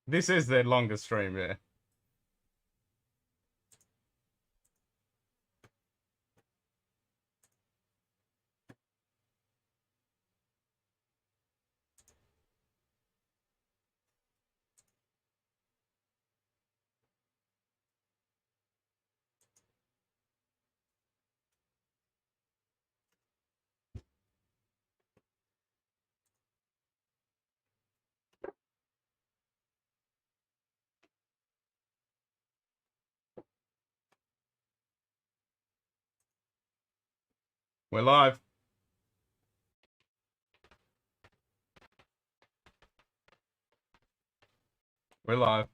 This is their longest stream, yeah. We're live. We're live.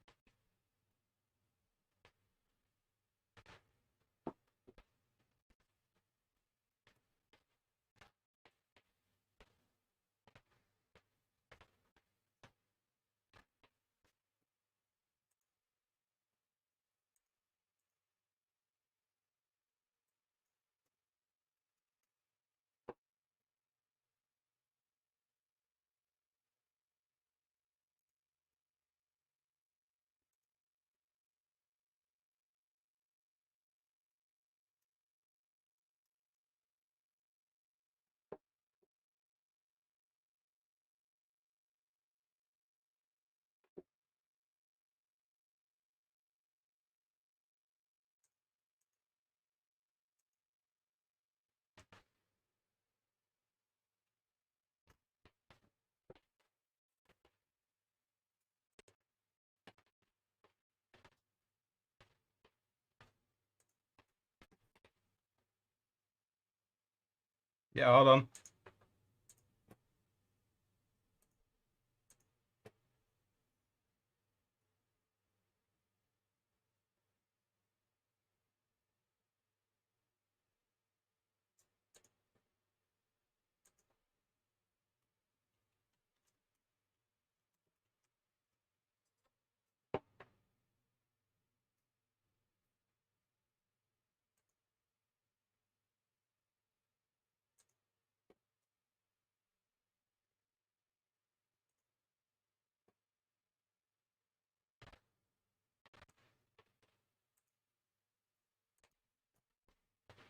Yeah, hold on.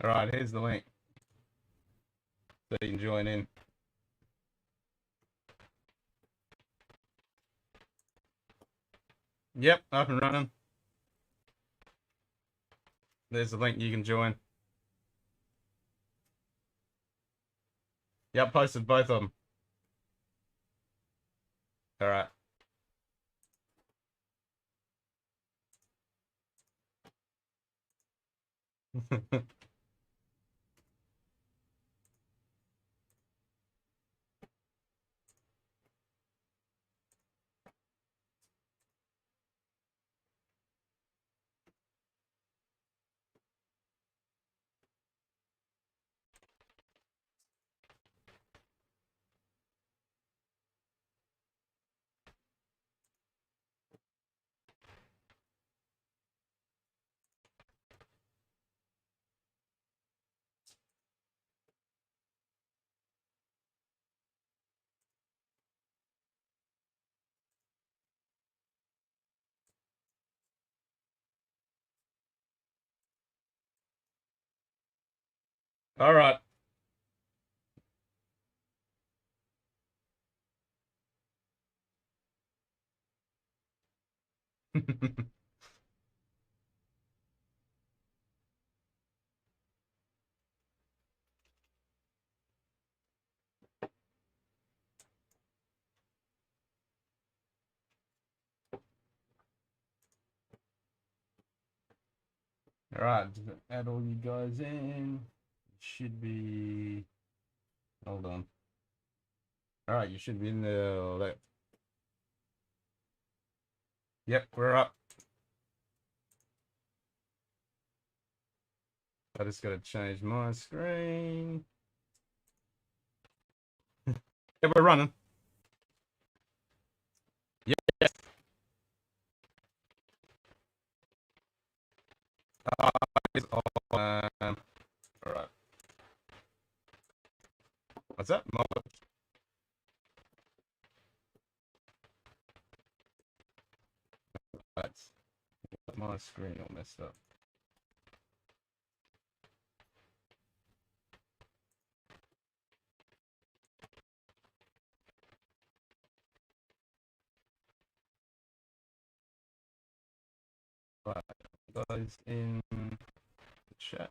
All right, here's the link so you can join in. Yep, up and running. There's the link you can join. Yep, posted both of them. All right. All right. All right, just add all you guys in. Should be. Hold on. All right, you should be in the. Yep, we're up. I just got to change my screen. Yeah, we're running. Yeah. All right. What's that? That's my screen all messed up. Right, guys in the chat.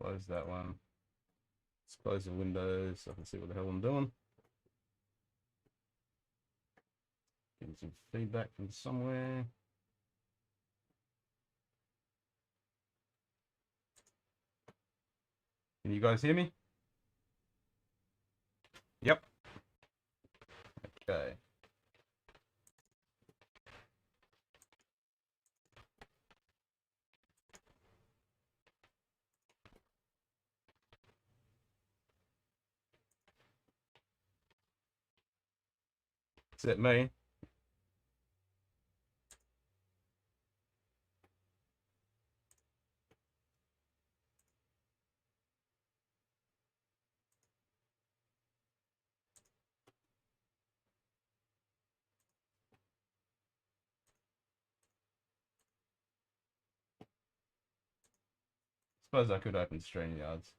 Close that one. Let's close the windows so I can see what the hell I'm doing. Getting some feedback from somewhere. Can you guys hear me? Yep. Okay. Is it me? Suppose I could open StreamYards.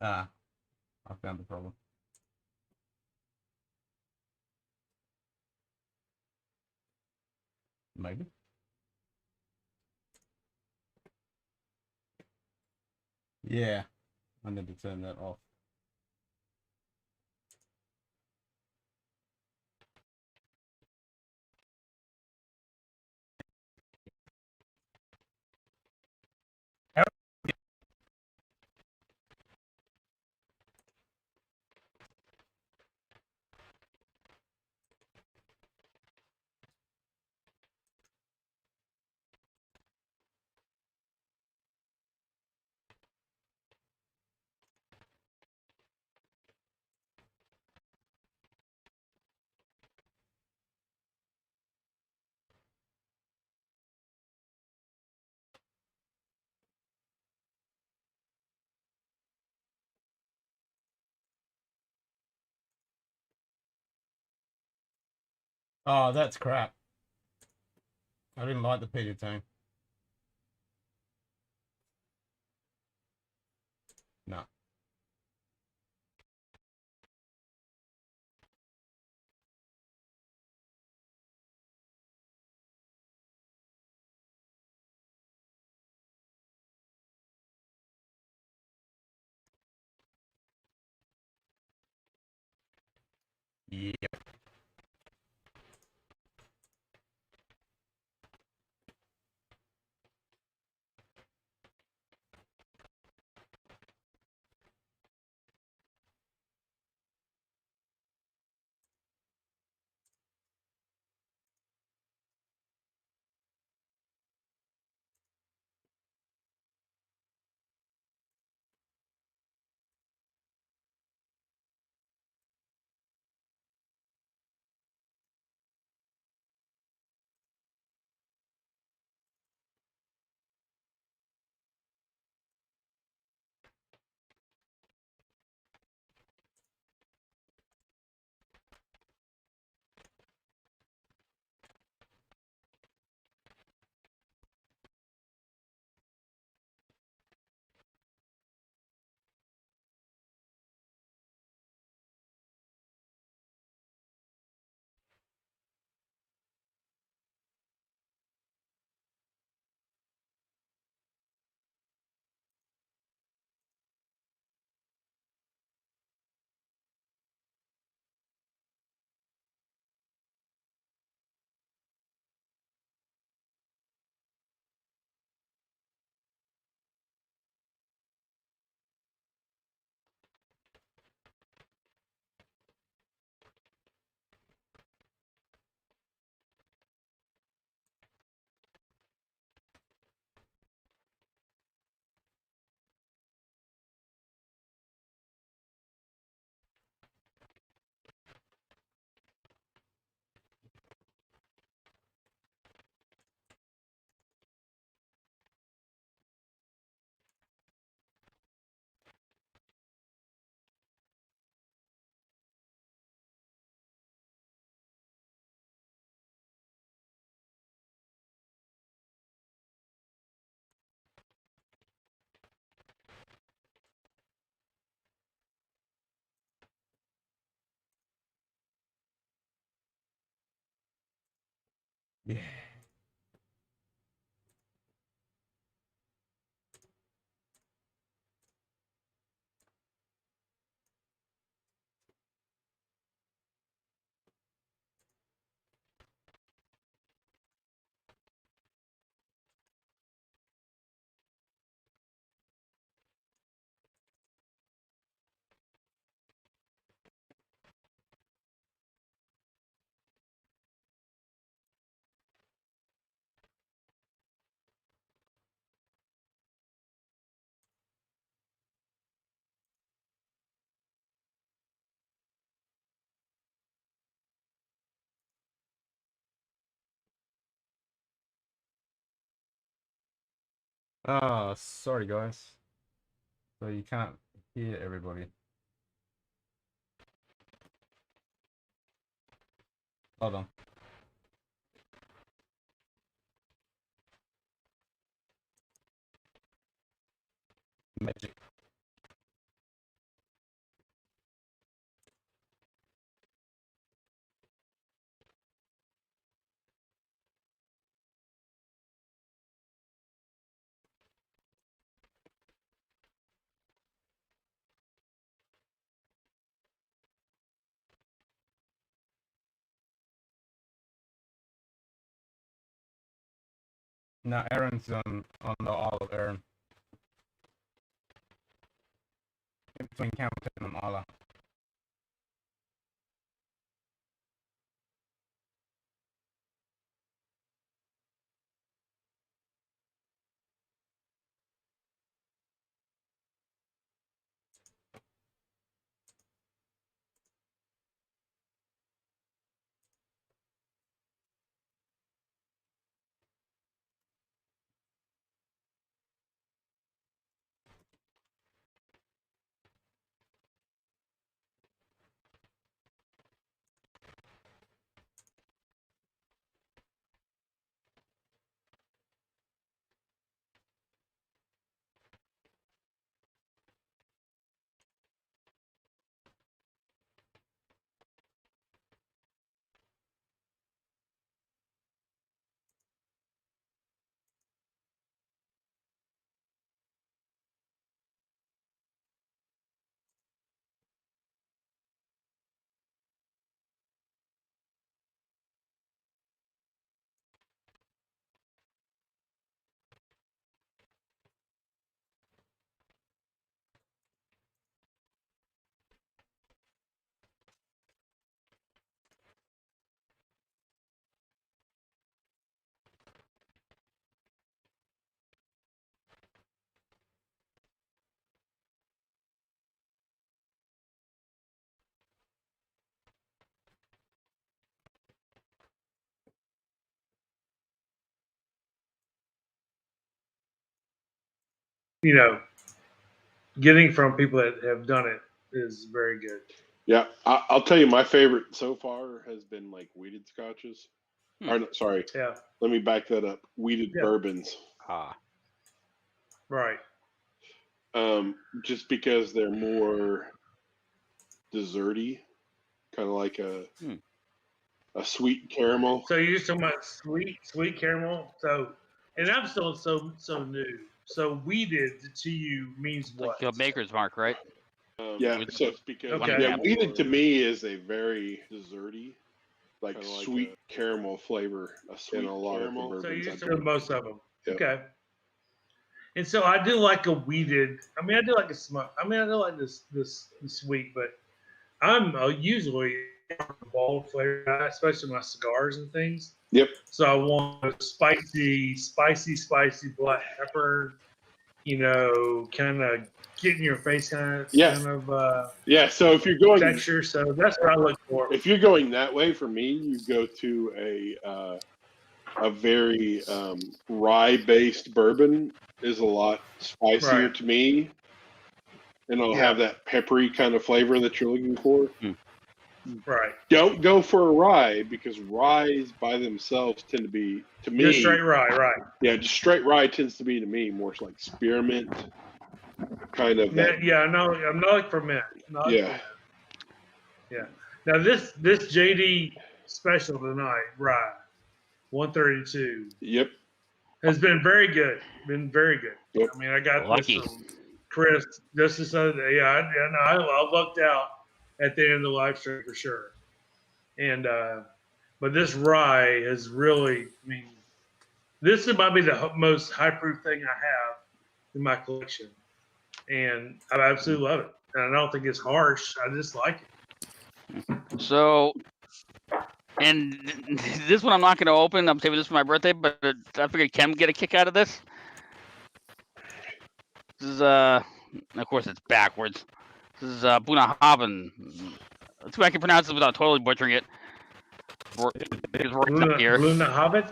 Ah, I found the problem. Maybe. Yeah, I need to turn that off. Oh, that's crap. I didn't like the Peter tone. Yeah. Yeah. Ah, sorry guys. So you can't hear everybody. Hold on. Magic. Now Aaron's on the Isle of Aaron. Between Campbellton and Isla. you know, getting from people that have done it is very good. Yeah, I'll tell you, my favorite so far has been like weeded scotches. Or no, sorry, Yeah. let me back that up. Weeded Yeah. bourbons. Right. Just because they're more desserty, kind of like a sweet caramel. So you're just talking about sweet caramel. So, and I'm still so new. So weeded to you means what? Like a maker's mark, right? Yeah, With- so because Okay. yeah, weeded to me is a very desserty, like sweet caramel flavor in a lot of the bourbons. So you're doing most of them. Yep. Okay. And so I do like a weeded. I mean, I do like a smoke. I mean, I do like this sweet, but I'm usually a bold flavor guy, especially my cigars and things. Yep. So I want a spicy black pepper. You know, kind of get in your face, kind of Yeah. Yeah. So if you're going texture, so that's what I look for. If you're going that way, for me, you go to a very rye-based bourbon is a lot spicier Right. to me, and it'll have that peppery kind of flavor that you're looking for. Right. Don't go for a rye because ryes by themselves tend to be, to me, Just straight rye, right? Yeah, just straight rye tends to be to me more like spearmint kind of. Yeah, no, I'm not like ferment. Yeah. Yeah. Now this JD special tonight, rye, 132. Yep. Has been very good. Been very good. Yep. I mean, I got Lucky. this from Chris just this other day. Yeah, I lucked out at the end of the live stream for sure. And but this rye is really, I mean, this might be the most high proof thing I have in my collection, and I absolutely love it. And I don't think it's harsh. I just like it. So, and this one I'm not going to open. I'm saving this for my birthday, but I figured Ken would get a kick out of this. This is, of course, it's backwards. This is Bunahaven. Let's see if I can pronounce this without totally butchering it. It's right up here. Bunahaven?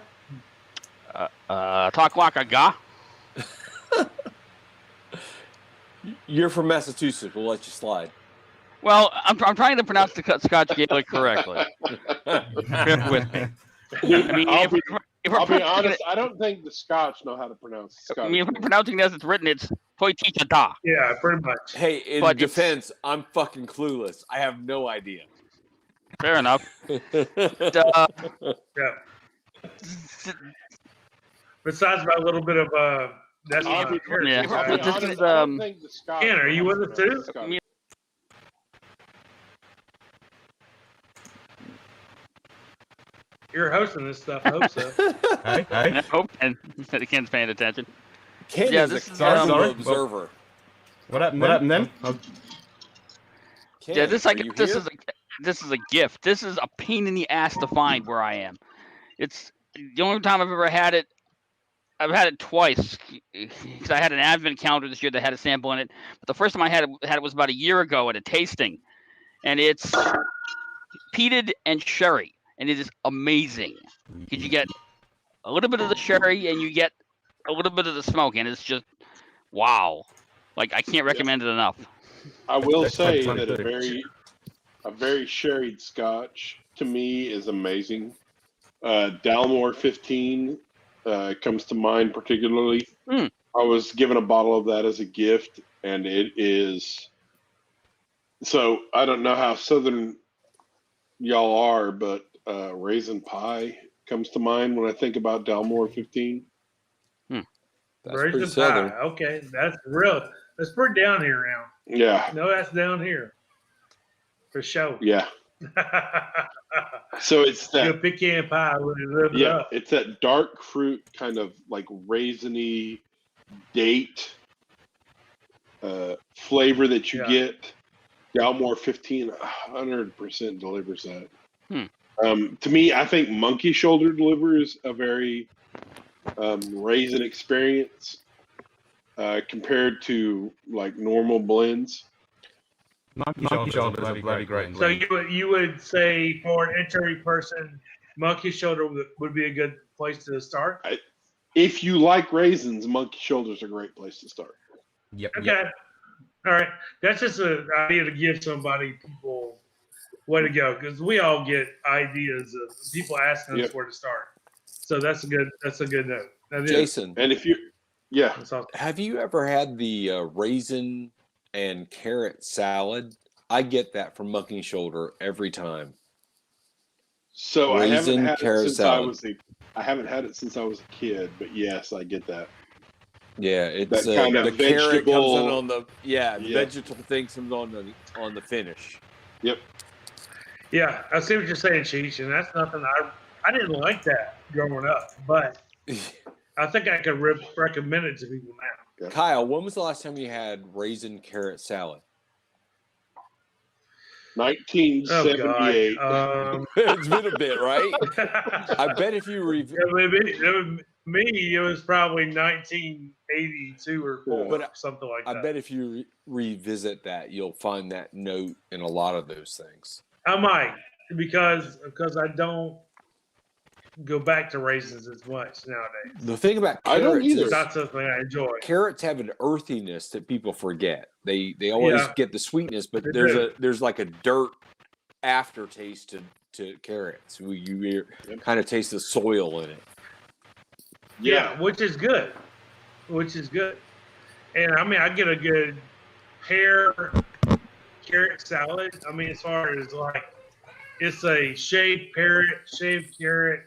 Takwaka Ga. You're from Massachusetts. We'll let you slide. Well, I'm trying to pronounce the Scotch Gaelic correctly. Bear with me. I mean, I'll be honest, I don't think the Scotch know how to pronounce Scotch. I mean, if I'm pronouncing this, it's written, it's Toiticha Da. Yeah, pretty much. Hey, in But defense, I'm fucking clueless. I have no idea. Fair enough. Yeah. Besides my little bit of that's I'll be Yeah. honest, This is, I don't think the Scotch. Ken, are you with us too? You're hosting this stuff. I hope so. Hey. I hope Ken's paying attention. Ken Yeah, is this a is, careful sorry. observer. What happened then? Ken, Yeah, this are you here? This is a gift. This is a pain in the ass to find where I am. It's the only time I've ever had it. I've had it twice because I had an advent calendar this year that had a sample in it. But the first time I had it was about a year ago at a tasting, and it's peated and sherry, and it is amazing because you get a little bit of the sherry and you get a little bit of the smoke, and it's just wow. Like I can't recommend it enough. I will say that a very sherried Scotch to me is amazing. Dalmore 15 comes to mind particularly. I was given a bottle of that as a gift, and it is. So I don't know how southern y'all are, but raisin pie comes to mind when I think about Dalmore 15. That's Raisin pretty southern. pie. Okay, that's real. That's pretty down here now. Yeah. No, that's down here for sure. Yeah. So it's that good pecan pie. Yeah, it's that dark fruit kind of like raisiny date flavor that you get. Dalmore 15 100% delivers that. To me, I think monkey shoulder delivers a very raisin experience compared to like normal blends. Monkey shoulder is a bloody great. So you would say for an entry person, monkey shoulder would be a good place to start? If you like raisins, monkey shoulder is a great place to start. Yep. Okay. Yep. All right. That's just an idea to give people where to go, because we all get ideas of people asking us where to start. So that's a good note. That is. Jason, And if you, yeah, That's awesome. have you ever had the raisin and carrot salad? I get that from Mucking Shoulder every time. so Raisin, I haven't had it carrot since salad. I haven't had it since I was a kid, but yes, I get that. Yeah, it's That kind of the carrot comes in vegetable- on the the Yep. vegetable thing comes on the finish. Yep. Yeah, I see what you're saying, Cheech, and that's nothing I didn't like that growing up, but I think I could recommend it to people now. Kyle, when was the last time you had raisin carrot salad? 1978. It's been a bit, right? I bet if you it was probably 1982 or 4, But something like I that. bet if you revisit that, you'll find that note in a lot of those things. I might, because I don't go back to raisins as much nowadays. The thing about I don't carrots either. It's is not something I enjoy. carrots have an earthiness that people forget. They always Yeah. get the sweetness, but They there's do. like a dirt aftertaste to carrots. You kind of taste the soil in it. Yeah, which is good. And I mean, I get a good pear carrot salad. I mean, as far as like, it's a shaved carrot,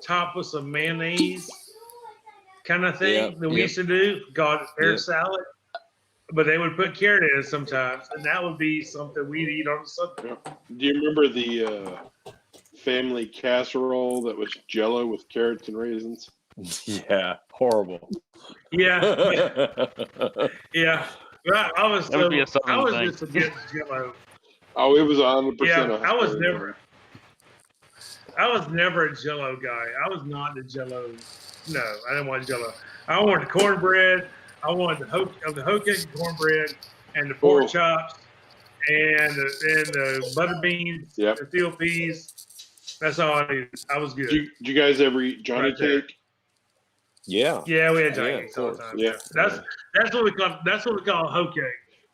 topped with some mayonnaise kind of thing that we used to do, called pear salad. But they would put carrot in it sometimes, and that would be something we'd eat on Sunday. Do you remember the family casserole that was Jello with carrots and raisins? Yeah, horrible. Yeah, yeah. I was That would be a Southern thing. just against Jello. Oh, it was 100%. Yeah, I was never a Jello guy. I was not the Jello. No, I didn't want Jello. I wanted the cornbread. I wanted the hoe cake cornbread and the pork chops and the butter beans, the field peas. That's all I needed. I was good. Did you guys ever eat Johnny cake? Yeah. Yeah, we had Johnny cakes all the time. Yeah. That's what we call hoe cake.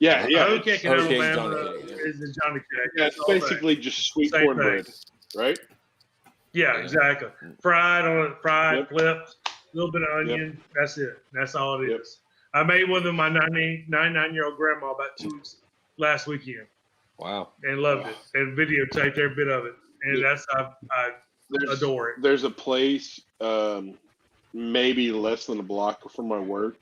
Yeah, yeah. Hoe cake in hoe cake, Alabama Johnny cake, is the Johnny cake. Yeah, it's basically just sweet Same cornbread, right? Yeah, exactly. Fried, flipped, a little bit of onion. That's it. That's all it is. I made one with my 99-year-old grandma about 2 weeks last weekend. Wow. And loved it. And videotaped every bit of it. And I adore it. There's a place maybe less than a block from my work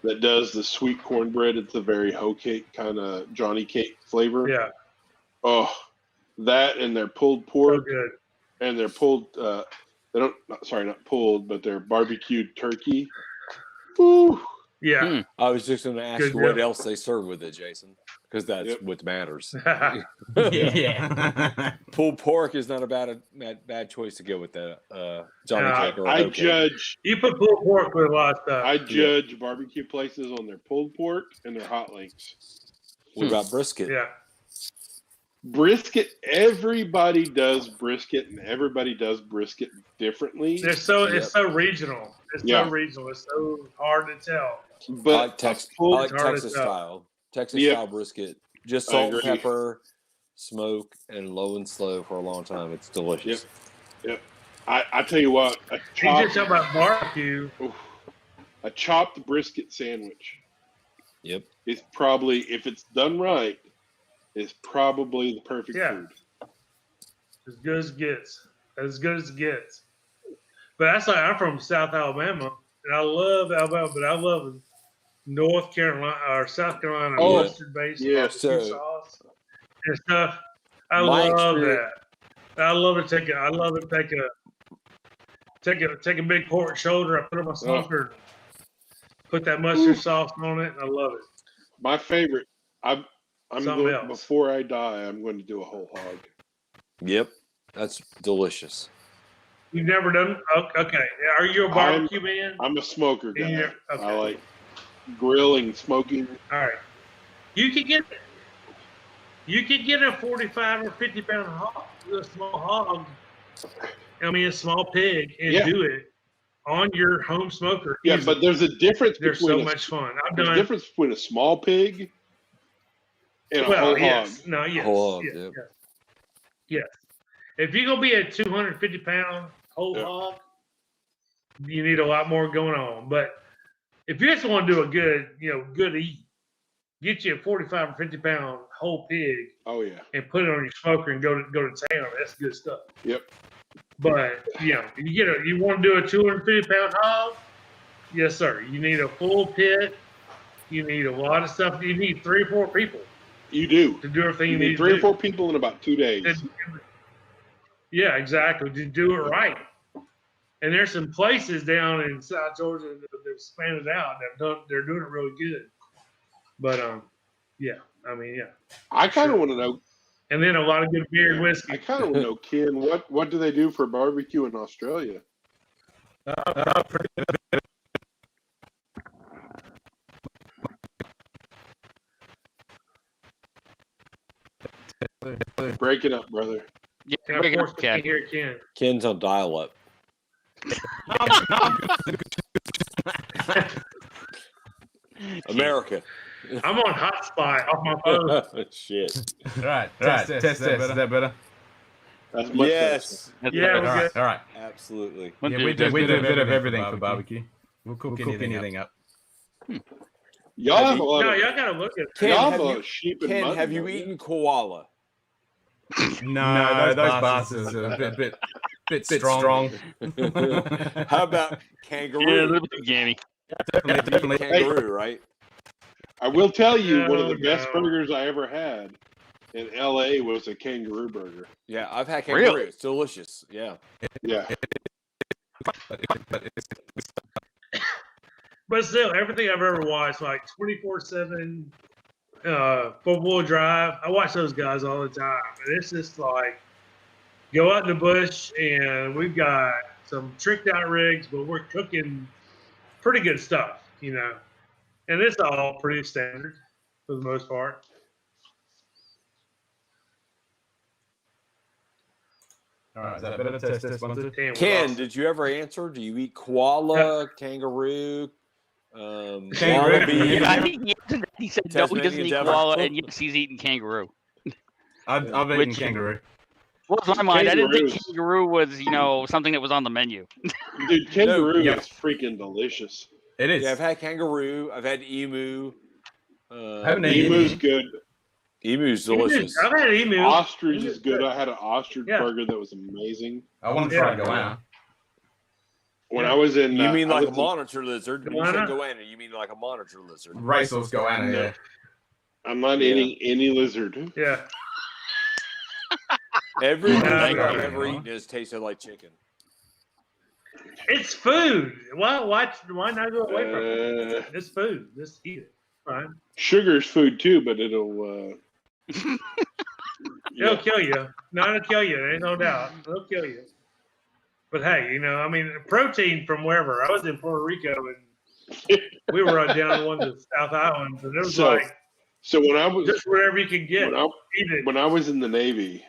that does the sweet cornbread. It's a very hoe cake kind of Johnny cake flavor. Yeah. Oh, that and their pulled pork. So good. And their pulled, not pulled, but their barbecued turkey. Ooh. Yeah. I was just going to ask you what else they serve with it, Jason, because that's what matters. Yeah. Pulled pork is not a bad choice to go with the Johnny cake or I hoe cake. judge. You put pulled pork with a lot of stuff. I judge barbecue places on their pulled pork and their hot links. What about brisket? Yeah. Brisket, everybody does brisket, and everybody does brisket differently. It's so regional. It's so regional. It's so hard to tell. But I like Texas style. Texas style brisket. Just salt and pepper, smoke, and low and slow for a long time. It's delicious. Yep. I tell you what, You just talk about barbecue. A chopped brisket sandwich. Yep. It's probably, if it's done right, is probably the perfect food. As good as it gets. As good as it gets. But that's like, I'm from South Alabama, and I love Alabama, but I love North Carolina or South Carolina mustard-based barbecue sauce and stuff. I love that. I love it. Take a big pork shoulder. I put it on my smoker, put that mustard sauce on it, and I love it. My favorite. I'm going, before I die, I'm going to do a whole hog. Yep, that's delicious. You've never done? Okay. Are you a barbecue man? I'm a smoker guy. Okay. I like grilling, smoking. All right. You could get a 45 or 50 pound hog, a small hog. I mean, a small pig, and do it. on your home smoker. Yeah, easily. but there's a difference. They're so much fun. There's a difference between a small pig and a whole hog. No, yes, Whole hog, yes. If you're gonna be a 250-pound whole hog, you need a lot more going on. But if you just want to do a good, good eat, get you a 45 or 50-pound whole pig. Oh yeah. And put it on your smoker and go to town. That's good stuff. Yep. But you want to do a 250-pound hog? Yes, sir. You need a full pit. You need a lot of stuff. You need 3 or 4 people. You do to do everything. You need 3 or 4 people in about 2 days. Yeah, exactly. To do it right. And there's some places down in South Georgia that have expanded out. They're doing it really good. But I kind of want to know. And then a lot of good beer and whiskey. I kind of want to know, Ken, what do they do for barbecue in Australia? Break it up, brother. Yeah, of course, we can hear Ken. Ken's on dial-up. America. I'm on hotspot off my phone. Shit. Right. Test. Is that better? That's much Yes. Yeah. All right. Absolutely. Yeah, we do a bit of everything for barbecue. We'll cook anything up. Y'all have a lot No, of, y'all gotta look at Ken, y'all have have a you- sheep and Ken, mutton, have you don't eaten koala? No, those bastards are a bit strong. How about kangaroo? Yeah, a little bit gamey. Definitely. Kangaroo, right? I will tell you, one of the No, best no. burgers I ever had in LA was a kangaroo burger. Yeah, I've had kangaroo. Really? It's delicious. Yeah. Yeah. But still, everything I've ever watched, like 24/7, 4-wheel drive. I watch those guys all the time, and it's just like go out in the bush, and we've got some tricked out rigs, but we're cooking pretty good stuff, And it's all pretty standard for the most part. All right, is that better? Test 1, 2. Damn, Ken, did you ever answer? Do you eat koala, kangaroo, wallaby? Yeah. I think he said no, he doesn't Tasmanian eat devil. koala, and yes, he's eating kangaroo. I've eaten kangaroo. What was my mind? I didn't think Kangaroos. kangaroo was, something that was on the menu. Dude, kangaroo yeah. is freaking delicious. It is. Yeah, I've had kangaroo. I've had emu. haven't eaten Emu's good. Emu's delicious. I've had emu. Ostrich is good. I had an ostrich Yeah. burger that was amazing. I want to try goanna. When I was in, You mean I like a lived in- monitor lizard? When you say Goanna? goanna, you mean like a monitor lizard? Racehorse goanna. No. Yeah. I'm not eating any lizard. Yeah. Every lizard Thank I've you. ever eaten has tasted like chicken. It's food. Why not go away from it? Uh, It's food. Just eat it. Right? sugar's food too, but it'll. It'll yeah. kill you. No, it'll kill you. Ain't no doubt. It'll kill you. But hey, protein from wherever. I was in Puerto Rico and we were right down one of the South Islands, and it was So when I was just whatever you can get. Eat it. when I was in the Navy,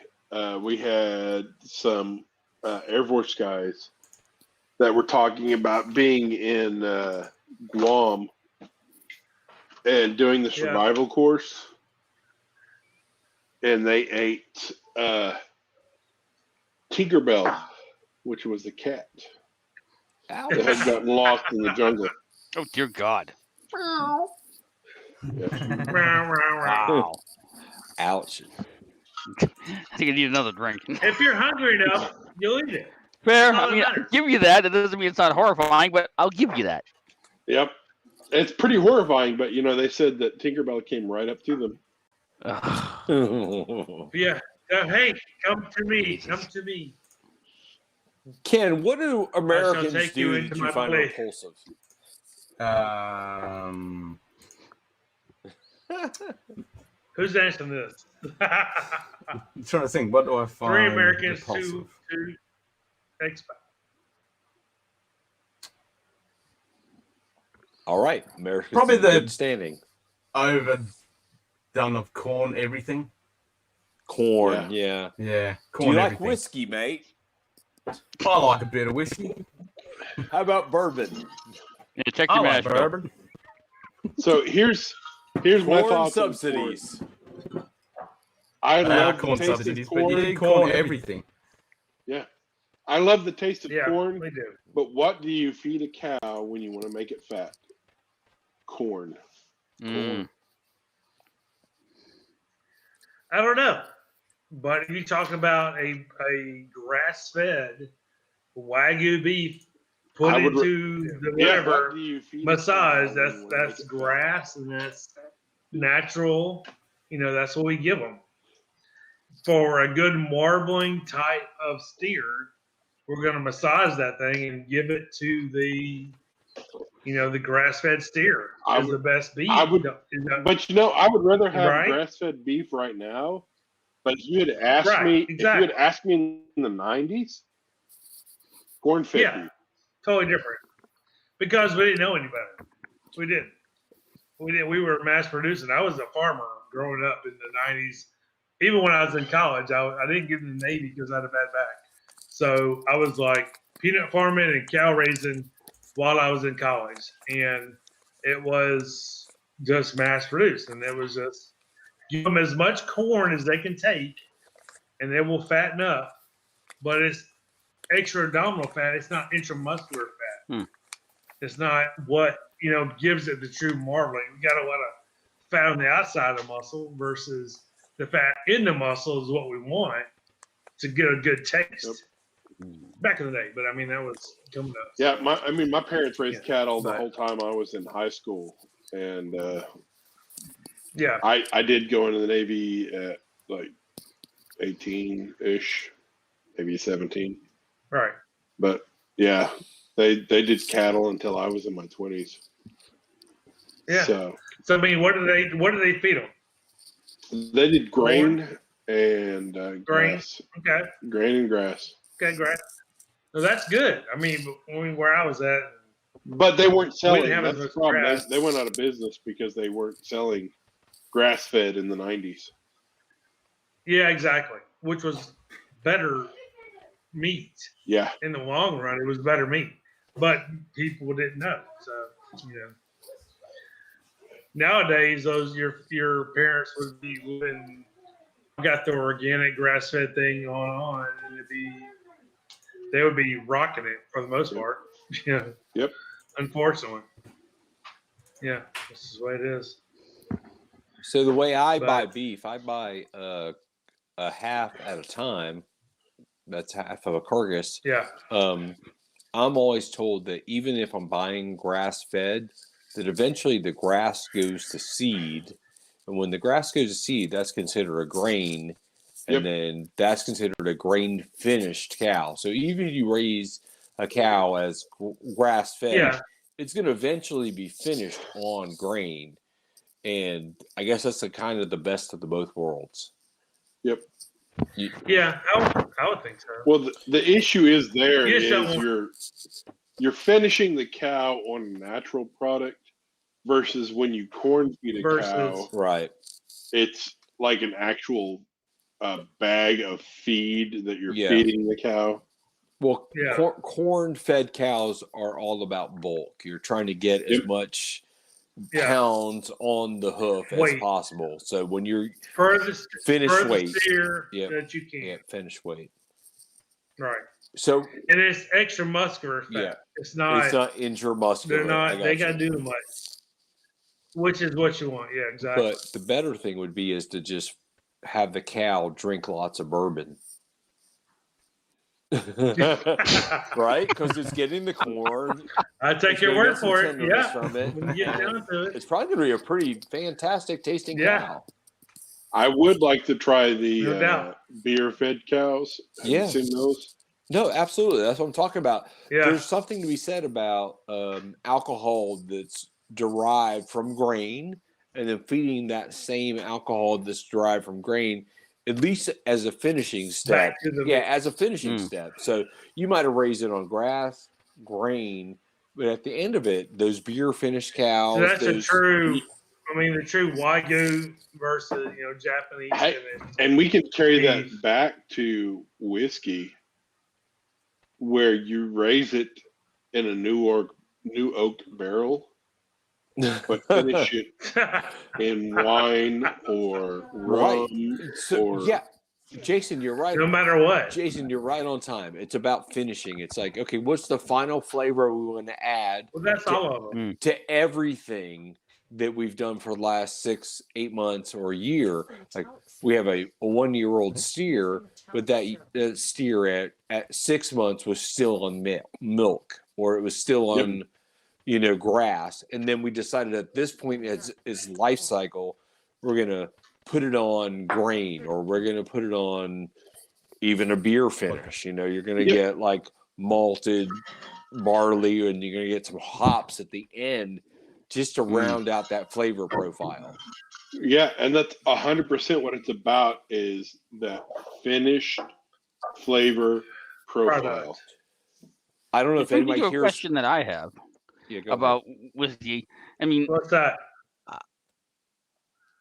we had some Air Force guys that were talking about being in Guam and doing the survival course, and they ate Tinkerbell, which was the cat that had gotten lost in the jungle. Oh dear God! Meow, meow, meow. Wow. Ouch. I think I need another drink. If you're hungry enough, you'll eat it. Fair. all I mean, that I'll matters. give you that. It doesn't mean it's not horrifying, but I'll give you that. Yep. It's pretty horrifying, but they said that Tinkerbell came right up to them. Ugh. Yeah. Hey, come to me. Come to me. Ken, what do Americans take you do into that you my find place. repulsive? Who's answering this? I'm trying to think. What do I find 3 Americans, repulsive? 2 expats. All right, Americans Probably in the- good standing. Overdone of corn, everything. Corn, yeah. Yeah, Do corn. you like everything. whiskey, mate? I like a bit of whiskey. How about bourbon? Yeah, check I your like mash bill. bourbon. So here's my Corn thoughts on subsidies. corn. I love the Corn taste subsidies, of but you corn. need corn everything. Yeah, I love the taste of Yeah, corn. we do. But what do you feed a cow when you want to make it fat? Corn. Mm. I don't know. But if you talk about a grass-fed Wagyu beef, put into the whatever what do you feed a massage, cow when you wanna make that's it fat? grass and that's natural. That's what we give them. For a good marbling type of steer, we're going to massage that thing and give it to the grass-fed steer is the best beef. But I would rather have Right? grass-fed beef right now. But if you had asked me, exactly. if you had asked me in the '90s, corn-fed beef. Totally different. Because we didn't know any better. We didn't. We were mass producing. I was a farmer growing up in the '90s. Even when I was in college, I didn't get in the Navy because I had a bad back. So I was like peanut farming and cow raising while I was in college, and it was just mass produced, and it was just give them as much corn as they can take, and they will fatten up. But it's extra abdominal fat. It's not intramuscular fat. It's not what gives it the true marbling. We got a lot of fat on the outside of the muscle versus the fat in the muscle is what we want to get a good taste. Back in the day, but I mean that was coming up. Yeah, my parents raised cattle the whole time I was in high school, and I did go into the Navy at like 18-ish, maybe 17. Right. But yeah, they did cattle until I was in my 20s. Yeah. So I mean, what do they feed them? They did grain and grass. Okay. Grain and grass. Okay, grass. So that's good. I mean, where I was at. But they weren't selling. That's the problem. They went out of business because they weren't selling grass-fed in the 90s. Yeah, exactly. Which was better meat. Yeah. In the long run, it was better meat, but people didn't know. So nowadays, your parents would be living, got the organic grass-fed thing on, and they would be rocking it for the most part. Yep. Unfortunately. Yeah, this is the way it is. So the way I buy beef, I buy a half at a time. That's half of a carcass. Yeah. I'm always told that even if I'm buying grass-fed, that eventually the grass goes to seed. And when the grass goes to seed, that's considered a grain. And then that's considered a grain-finished cow. So even if you raise a cow as grass-fed, it's going to eventually be finished on grain. And I guess that's kind of the best of the both worlds. Yep. Yeah, I would think so. Well, the issue is you're finishing the cow on a natural product versus when you corn feed a cow. Right. It's like an actual bag of feed that you're feeding the cow. Well, corn-fed cows are all about bulk. You're trying to get as much pounds on the hoof as possible. So when you're finished weight, that you can. Yeah, finished weight. Right. So and it's extra muscular fat. Yeah. It's not intramuscular. They're not. They got to do much. Which is what you want. Yeah, exactly. But the better thing would be is to just have the cow drink lots of bourbon. Right? Because it's getting the corn. I take your word for it. Yeah. From it. When you get down to it. It's probably going to be a pretty fantastic tasting cow. I would like to try the beer-fed cows. Have you seen those? No, absolutely. That's what I'm talking about. Yeah. There's something to be said about alcohol that's derived from grain and then feeding that same alcohol that's derived from grain, at least as a finishing step. As a finishing step. So you might have raised it on grass, grain, but at the end of it, those beer finished cows. So that's the true Wagyu versus Japanese. And we can carry that back to whiskey, where you raise it in a new oak barrel, but finish it in wine or Right. rum So, or yeah, Jason, you're right. no matter what. Jason, you're right on time. It's about finishing. It's like, okay, what's the final flavor we want to add Well, that's all of them. to everything that we've done for the last 6-8 months or a year? Like we have a 1-year-old steer, but that steer at 6 months was still on milk, or it was still on, grass. And then we decided at this point its life cycle, we're going to put it on grain, or we're going to put it on even a beer finish. You're going to get like malted barley, and you're going to get some hops at the end just to round out that flavor profile. Yeah, and that's 100% what it's about, is that finished flavor profile. I don't know if anybody here's a hears. question that I have about whiskey. I mean, What's that?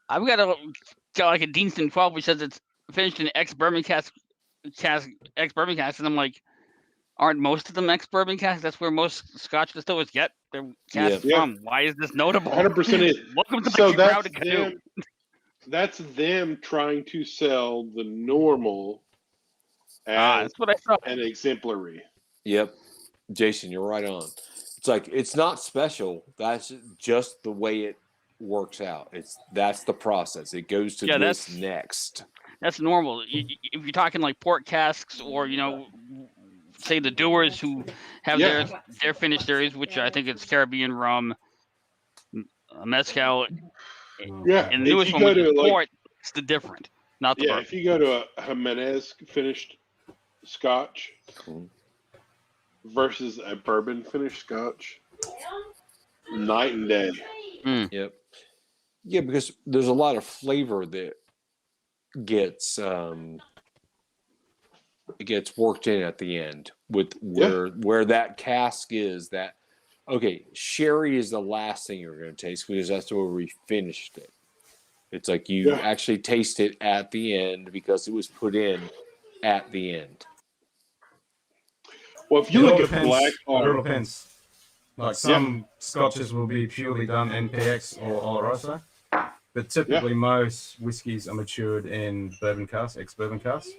I've got like a decent 12 which says it's finished in ex-bourbon cask, and I'm like, aren't most of them ex-bourbon casks? That's where most Scotch distillers get their casks from. Why is this notable? 100% is. Welcome to So my crowded canoe. That's them trying to sell the normal as that's what I thought. an exemplary. Yep. Jason, you're right on. It's like, it's not special. That's just the way it works out. That's the process. It goes to this next. That's normal. If you're talking like port casks, or say the Doers who have their finished series, which I think it's Caribbean rum, mezcal. Yeah, and the newest one with the port, it's the different, not the bourbon. If you go to a Jimenez finished Scotch versus a bourbon finished Scotch, night and day. Yep. Yeah, because there's a lot of flavor that gets worked in at the end with where that cask is. That sherry is the last thing you're going to taste, because that's where we finished it. It's like you actually taste it at the end because it was put in at the end. Well, if you look at Black Heart, it all depends. Like some Scotches will be purely done NPX or Oloroso, but typically most whiskies are matured in bourbon casks, ex-bourbon casks,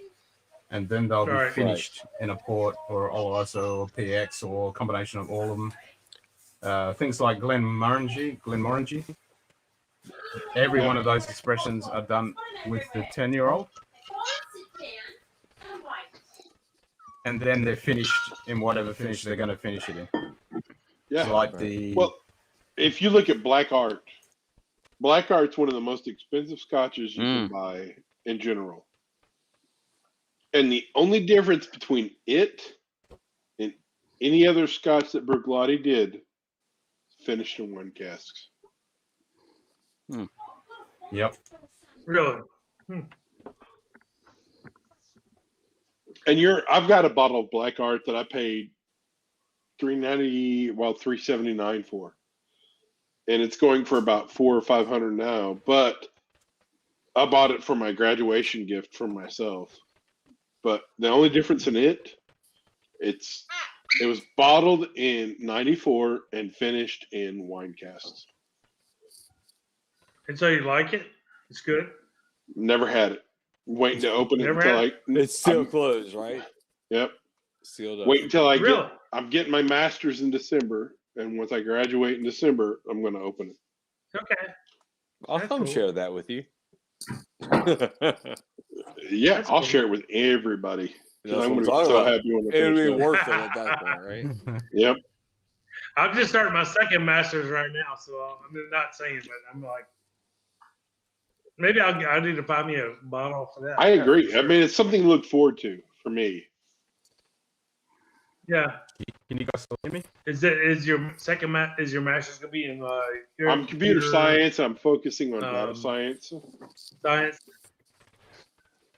and then they'll be finished in a port or Oloroso or PX or a combination of all of them. Things like Glenmorangie. Every one of those expressions are done with the 10-year-old. And then they're finished in whatever finish they're going to finish it in. Yeah. So well, if you look at Black Heart's one of the most expensive Scotches you can buy in general. And the only difference between it and any other Scotch that Bruichladdich did, finished in wine casks. Yep. Really? And I've got a bottle of Black Heart that I paid $379 for, and it's going for about $400 or $500 now. But I bought it for my graduation gift from myself. But the only difference in it was bottled in '94 and finished in wine casks. And so you like it? It's good? Never had it. Waiting to open it until it's still closed, right? Yep. Sealed up. Wait until I'm getting my master's in December, and once I graduate in December, I'm going to open it. Okay. I'll come share that with you. Yeah, I'll share it with everybody. I'm going to be so happy when it'll be worth it at that point, right? Yep. I'm just starting my second master's right now, so I'm not saying it, but I'm like, maybe I need to buy me a bottle for that. I agree. Sure. I mean, it's something to look forward to for me. Yeah. Can you guys still hear me? Is your master's gonna be in? I'm computer science. I'm focusing on data science. Science.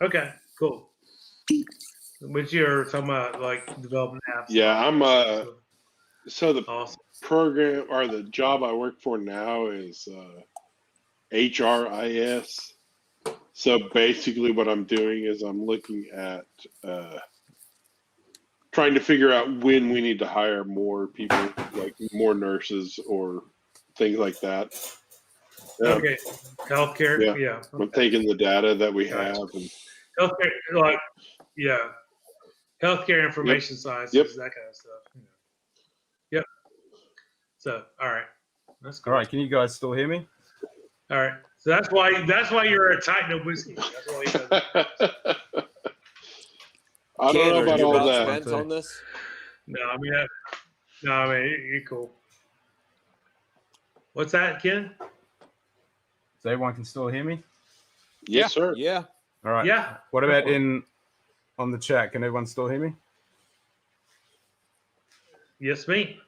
Okay. Cool. Which you're talking about, like developing apps. Yeah, I'm. So the program or the job I work for now is HRIS. So basically, what I'm doing is I'm looking at trying to figure out when we need to hire more people, like more nurses or things like that. Okay, healthcare. Yeah. Yeah. I'm taking the data that we have and Healthcare, like, yeah, healthcare information sciences, Yep. that kind of stuff. Yep. So, all right, that's cool. All right, can you guys still hear me? All right, so that's why you're a Titan of whiskey. That's why he does it. I don't know about all that. Spence on this? No, I mean, you're cool. What's that, Ken? So everyone can still hear me? Yes, sir. Yeah. All right. Yeah. What about on the chat? Can everyone still hear me? Yes, me.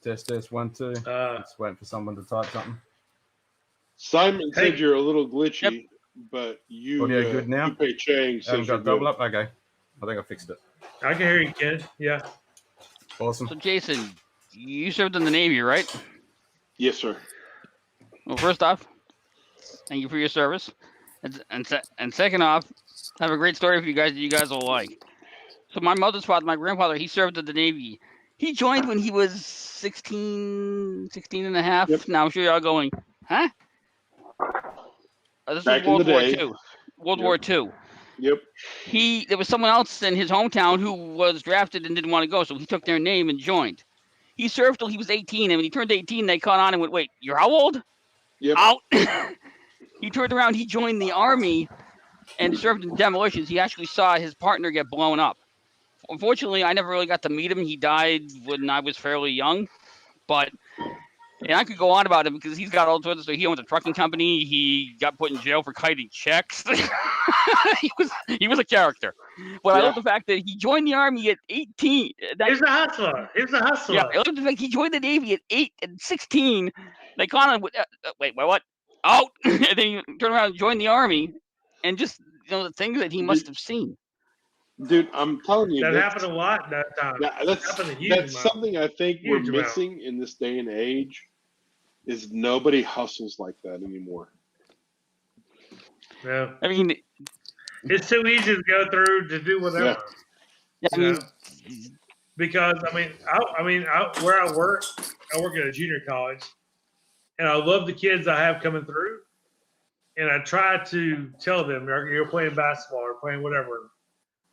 Test 1 2. Just waiting for someone to type something. Simon Hey. said you're a little glitchy, but you Audio good now? Pei Chang Haven't says you're got double good. up? Okay. I think I fixed it. I can hear you, Ken. Yeah. Awesome. So Jason, you served in the Navy, right? Yes, sir. Well, first off, thank you for your service, and second off, I have a great story for you guys that you guys will like. So my mother's father, my grandfather, he served in the Navy. He joined when he was 16 and a half. Yep. Now I'm sure y'all going, huh? This Back was World in the War day. II. World Yep. War II. Yep. There was someone else in his hometown who was drafted and didn't want to go, so he took their name and joined. He served till he was 18, and when he turned 18, they caught on and went, "Wait, you're how old?" Yep. Out. He turned around. He joined the Army and served in demolitions. He actually saw his partner get blown up. Unfortunately, I never really got to meet him. He died when I was fairly young, but. And I could go on about him because he's got all sorts of stuff. He owns a trucking company. He got put in jail for kiting checks. he was a character. But I love the fact that he joined the Army at 18. He's a hustler. He's a hustler. Yeah, I love the fact he joined the Navy at 8 and 16. They caught him with, wait, what? Out! And then he turned around and joined the Army. And just, the things that he must have seen. Dude, I'm telling you. That happened a lot that time. Yeah, that's something I think we're missing in this day and age is nobody hustles like that anymore. Yeah. I mean, it's too easy to go through to do whatever. Yeah. Because where I work at a junior college, and I love the kids I have coming through, and I try to tell them you're playing basketball or playing whatever,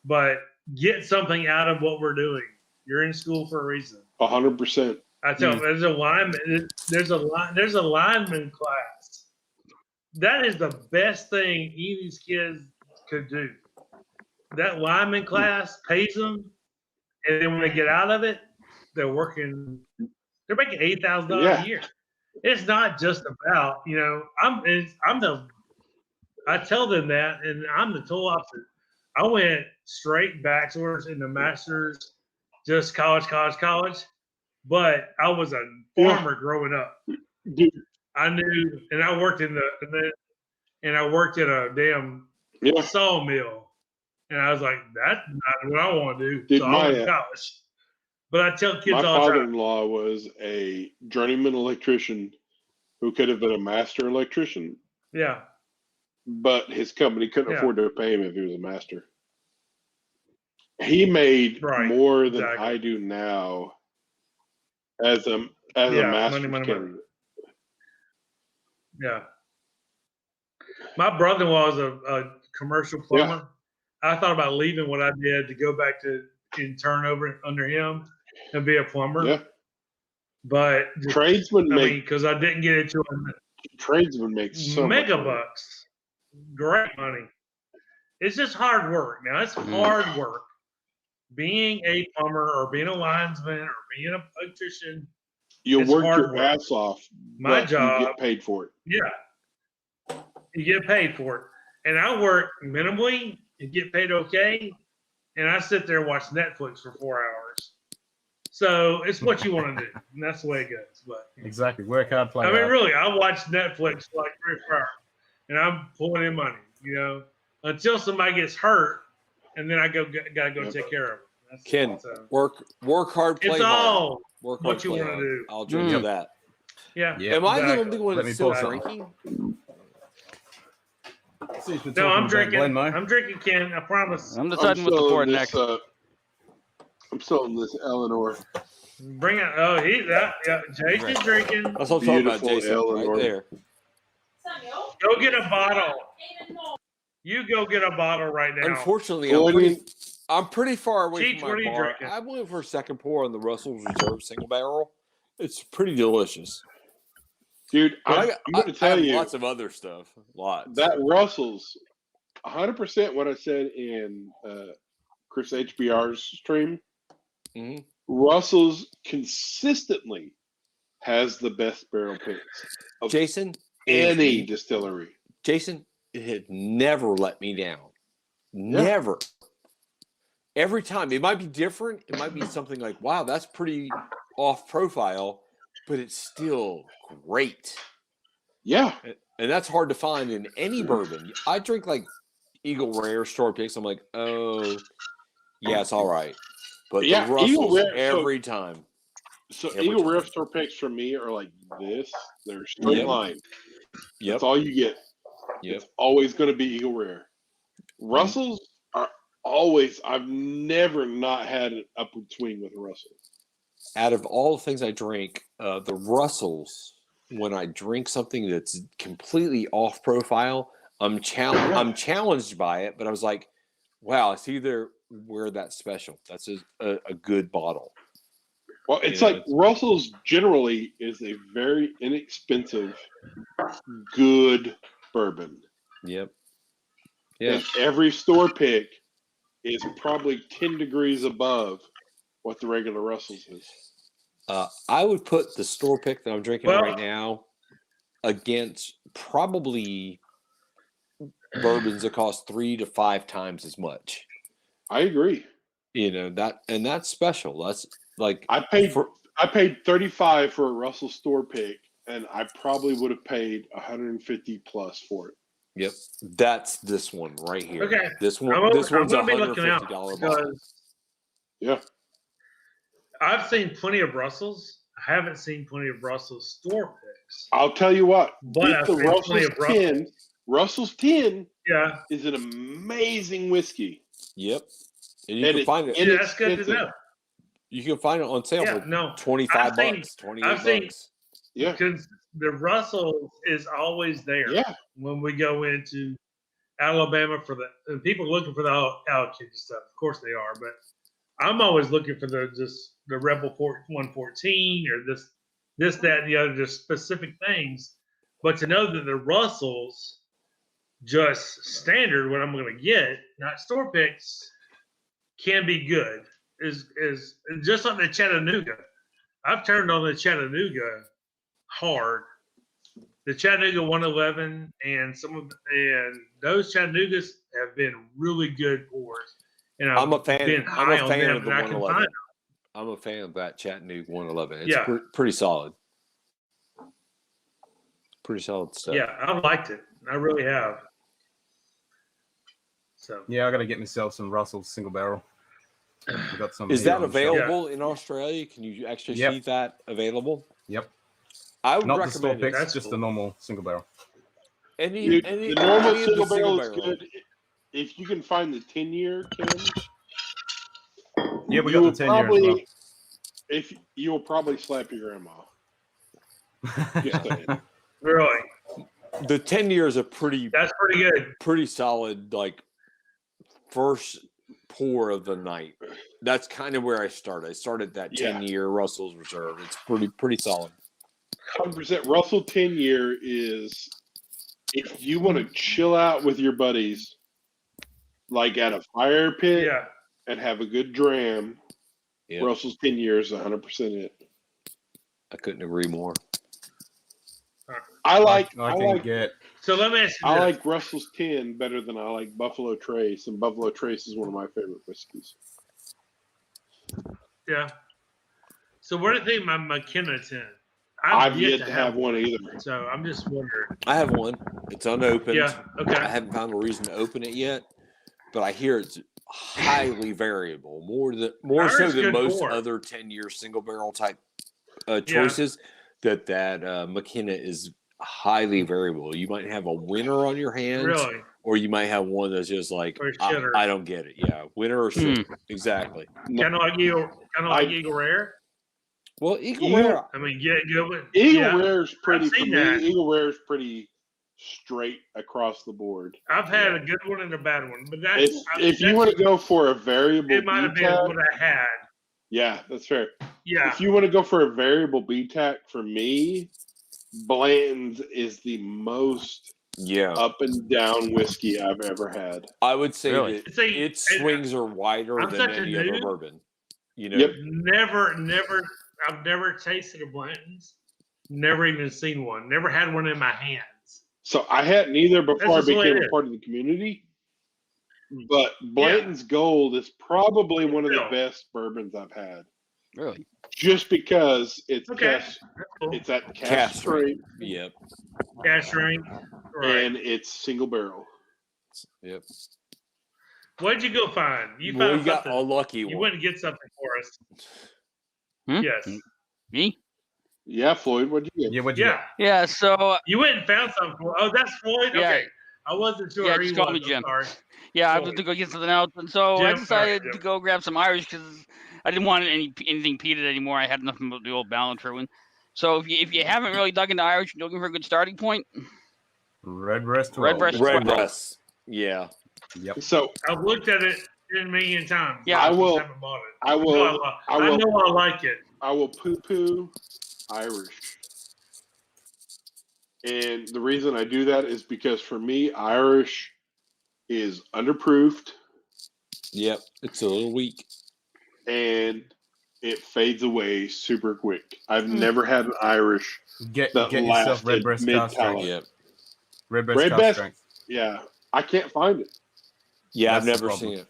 but get something out of what we're doing. You're in school for a reason. 100%. I tell them there's a lineman class. That is the best thing any of these kids could do. That lineman class pays them, and then when they get out of it, they're making $8,000 a year. It's not just about, I tell them that, and I'm the total opposite. I went straight backwards into master's, just college. But I was a farmer growing up. I knew, and I worked at a damn sawmill, and I was like, "That's not what I want to do." So I went to college. But I tell kids all the time. My father-in-law was a journeyman electrician who could have been a master electrician. Yeah. But his company couldn't afford to pay him if he was a master. He made more than I do now as a master's candidate. Yeah. My brother-in-law is a commercial plumber. Yeah. I thought about leaving what I did to go back to intern over under him and be a plumber. Yeah. But tradesmen because I didn't get into it. Tradesmen make so mega much bucks. Great money. It's just hard work. Now it's hard work. Being a plumber or being a linesman or being an electrician. You'll work your ass off. My job. You get paid for it. Yeah. You get paid for it. And I work minimally and get paid okay. And I sit there and watch Netflix for 4 hours. So it's what you want to do. And that's the way it goes. But exactly. Work hard, play hard. I mean, really, I watch Netflix for like 3 or 4 hours. And I'm pulling in money, until somebody gets hurt. And then I gotta go take care of them. Ken, work hard, play hard. It's all work what hard, you play want hard. to do. I'll drink to that. Yeah. Am I the only one that's still drinking? No, I'm drinking. I'm drinking, Ken. I promise. I'm deciding what to pour next. I'm still in this Eleanor. Bring it. Oh, yeah. Jason's drinking. That's what I'm talking about, Beautiful Jason. Eleanor. Right there. Go get a bottle. You go get a bottle right now. Unfortunately, Well, I'm pretty far away Cheech, from what my are you bar. drinking? I went for a second pour on the Russell's Reserve single barrel. It's pretty delicious. dude, But I'm going to I tell have you lots of other stuff. Lots. that Russell's 100% what I said in Chris HBR's stream. Mhm. Russell's consistently has the best barrel picks of Jason, any distillery. Jason, it had never let me down. Yeah. Never. Every time. It might be different. It might be something like, wow, that's pretty off profile, but it's still great. Yeah. And that's hard to find in any bourbon. I drink like Eagle Rare store picks. I'm like, oh, yeah, it's all right. But Yeah, the Russells Eagle Rare- every time. So Every Eagle time. Rare store picks for me are like this. They're a straight Yep. line. Yep. That's all you get. Yep. It's always going to be Eagle Rare. Russells are always. I've never not had an upward swing with a Russell. Out of all the things I drink, the Russells, when I drink something that's completely off profile, I'm challenged by it, but I was like, wow, it's either where that's special. That's a good bottle. Well, it's You know, like Russell's generally is a very inexpensive, good bourbon. Yep. Yeah. And every store pick is probably 10 degrees above what the regular Russell's is. I would put the store pick that I'm drinking Well- right now against probably bourbons that cost 3 to 5 times as much. I agree. You know, that's special. That's like I paid 35 for a Russell store pick, and I probably would have paid 150 plus for it. Yep, that's this one right here. Okay. This I'm one's gonna be looking out $150 bottle. because Yeah. I've seen plenty of Russells. I haven't seen plenty of Russell's store picks. I'll tell you what. But get I've the seen plenty Russell's of Russells. 10. Russell's 10 Yeah. is an amazing whiskey. Yep, and you And can it's find it. Yeah, that's good to inexpensive. know. You can find it on sale Yeah, for no. 25 I've seen- bucks, 28 I've seen- bucks. Yeah. Because the Russell is always there Yeah. when we go into Alabama for and people looking for the allocated stuff. Of course they are, but I'm always looking for the Rebel 114 or this, that, and the other, just specific things. But to know that the Russells, just standard, what I'm going to get, not store picks, can be good. Is just like the Chattanooga. I've turned on the Chattanooga hard. The Chattanooga 111 and those Chattanoogas have been really good pours. And I'm a fan. been I'm high a on fan them, of the and I can 111. find I'm a fan of that Chattanooga 111. It's Yeah. pretty solid. Pretty solid stuff. Yeah, I've liked it. I really have. So Yeah, I got to get myself some Russell's single barrel. I've got some. Is here that on the shelf. available in Australia? Can you actually Yep. see that available? Yep. I would Not the store recommend it. picks, That's just cool. the normal single barrel. Dude, the normal any of single the barrel is barrel. good. If you can find the 10-year, Ken, Yeah, we you got will the 10 year as well. probably, if you will probably slap your grandma. Just saying. really, The 10 years are pretty that's pretty good. solid, like first pour of the night. That's kind of where I started. I started that 10-year Russell's Reserve. It's pretty solid. 100% Russell 10-year is if you want to chill out with your buddies, like at a fire pit Yeah. and have a good dram. Yep. Russell's 10-year is 100% it. I couldn't agree more. I can get. So let me ask you I this. like Russell's 10 better than I like Buffalo Trace, and Buffalo Trace is one of my favorite whiskeys. Yeah. So what do you think my McKenna 10? I've yet to have one either. So I'm just wondering. I have one. It's unopened. Yeah. Okay. I haven't found a reason to open it yet, but I hear it's highly variable, more so Ours than good most pour. other 10-year single barrel type choices. That McKenna is highly variable. You might have a winner on your hands, Really? or you might have one that's just like Or shitter. I don't get it. Yeah, winner or shitter. Exactly. Kind of like Eagle Rare. Well, Eagle Eagle- Rare. I mean, get good one. Eagle Rare's pretty I've for seen me. that. Eagle Rare's pretty straight across the board. I've had a good one and a bad one, but that's If you want to go for a variable it might have been BTAC, what I had. yeah, that's fair. Yeah. If you want to go for a variable BTAC, for me, Blanton's is the most up and down whiskey I've ever had. I would say Really? that its swings are wider I'm than such a any other noob. bourbon. You know, Yep. I've never tasted a Blanton's. Never even seen one. Never had one in my hands. So I hadn't either before I That's just the way became it a is. part of the community. But Blanton's Gold is probably one of the Yeah. best bourbons I've had. Really? Just because it's Okay. cask, That's cool. it's at Cask cask strength Yep. Cash ring. Right. and it's single barrel. Yep. What'd you go find? You Well, found you got something. a lucky You one. went and get something for us. Hmm? Yes. Me? Yeah, Floyd, what'd you get? Yeah, what'd you Yeah. Yeah. So You went and found something for. Oh, that's Floyd. Yeah. Okay. I wasn't sure Yeah, who he just call was. me Jim. I'm sorry. yeah, I Floyd. went to go get something else, and so I Jim, decided sorry, to Jim. go grab some Irish because I didn't want anything peated anymore. I had nothing but the old Ballantrae one. So if you haven't really dug into Irish, you're looking for a good starting point. Redbreast 12. Redbreast Red 12. breast. Yeah. Yep. So I've looked at it a million times. Yeah. I I will- haven't bought it. I will I know I like it. I will poo-poo Irish. And the reason I do that is because for me, Irish is underproofed Yep. It's a little weak. and it fades away super quick. I've never had an Irish Get that yourself lasted Redbreast cast strength. mid-palate. Yep. Redbreast Red cast Breast- strength. Yeah, I can't find it. Yeah, That's I've the never problem. seen it.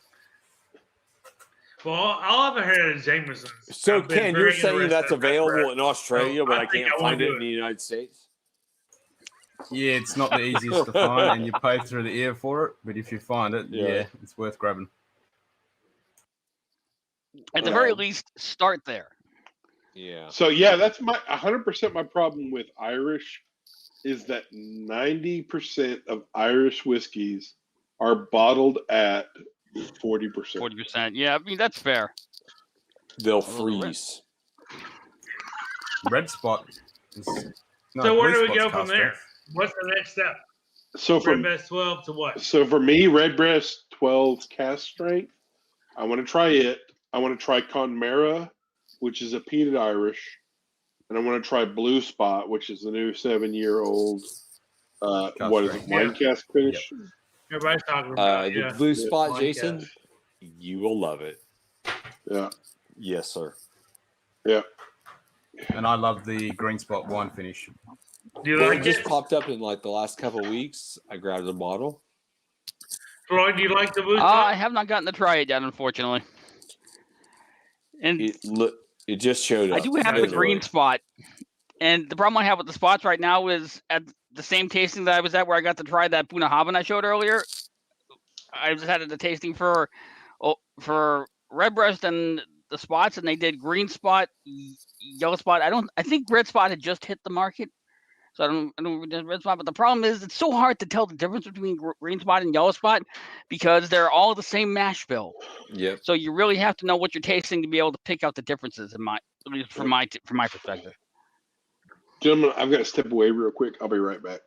Well, all I've had is Jameson. So, Ken, you're saying that's available in Australia, So but I I think can't I wanna find it do in the United States? Yeah, it's not the easiest to find, and you pay through the ear for it. But if you find it, Yeah. yeah, it's worth grabbing. At the very least, start there. Yeah. So yeah, that's my 100% my problem with Irish is that 90% of Irish whiskeys are bottled at 40%. 40%. Yeah, I mean that's fair. They'll little bit. freeze. Red Spot. Is, no, So where Blue do we Spot's go from cast there? strength. What's the next step? So for Red Best 12 to what? me, Redbreast 12 cast strength. I want to try it. I want to try Conmera, which is a peated Irish, and I want to try Blue Spot, which is the new 7-year-old. What is it? strength. Wine cask finish. Everybody's talking about The yeah. blue Yeah. spot, Wine Jason, cask. you will love it. Yeah, Yes, sir. yeah. And I love the Green Spot wine finish. Do you Well, like it just it? popped up in like the last couple of weeks. I grabbed a bottle. Floyd, do you like the blue I spot? have not gotten to try it yet, unfortunately. And It just showed up. I do have the literally. green spot. And the problem I have with the spots right now is at the same tasting that I was at where I got to try that Bunnahabhain I showed earlier. I just had the tasting for Redbreast and the spots, and they did green spot, yellow spot. I think red spot had just hit the market. So I don't red spot, but the problem is it's so hard to tell the difference between green spot and yellow spot because they're all the same mash bill. Yep. So you really have to know what you're tasting to be able to pick out the differences. At least from my perspective. Gentlemen, I've got to step away real quick. I'll be right back.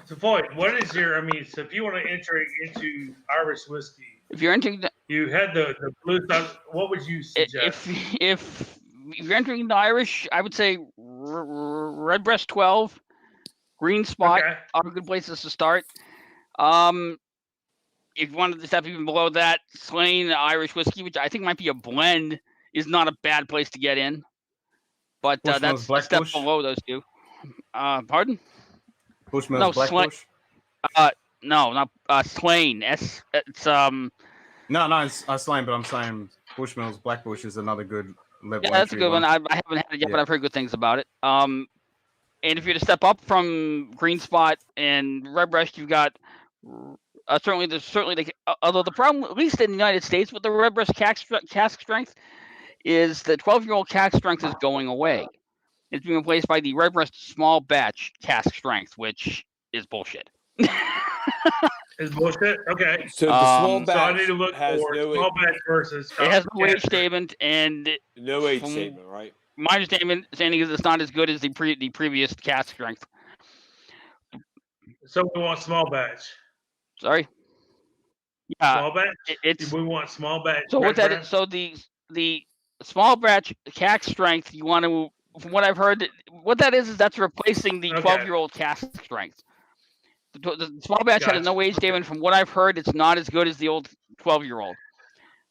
So Floyd, what is your? I mean, so if you want to enter into Irish whiskey, If you're entering, you had the blue spot. What would you suggest? if you're entering the Irish, I would say Redbreast 12, Green Spot Okay. are good places to start. If you wanted to step even below that, Slane Irish whiskey, which I think might be a blend, is not a bad place to get in. But Bushmills that's a Black step Bush? below those two. Pardon? Bushmills No, Black Sla- Bush? No, not Slane. It's No, I slain, but I'm saying Bushmills Black Bush is another good level. yeah, that's a entry good one. I haven't had it yet, Yeah. but I've heard good things about it. And if you're to step up from Green Spot and Redbreast, you've got certainly although the problem, at least in the United States, with the Redbreast cask strength is the 12-year-old cask strength is going away. It's being replaced by the Redbreast small batch cask strength, which is bullshit. Is bullshit. Okay. So the small So I batch need to look has for no small batch versus. It has no age cask strength. statement, and no age from statement, right? my understanding is it's not as good as the previous cask strength. So we want small batch. Sorry. Yeah, Small batch. it's We want small batch. so what that Brad? is. So the small batch cask strength, you want to, from what I've heard, what that is that's replacing the Okay. 12-year-old cask strength. The small batch has Gotcha. no age Okay. statement. From what I've heard, it's not as good as the old 12-year-old.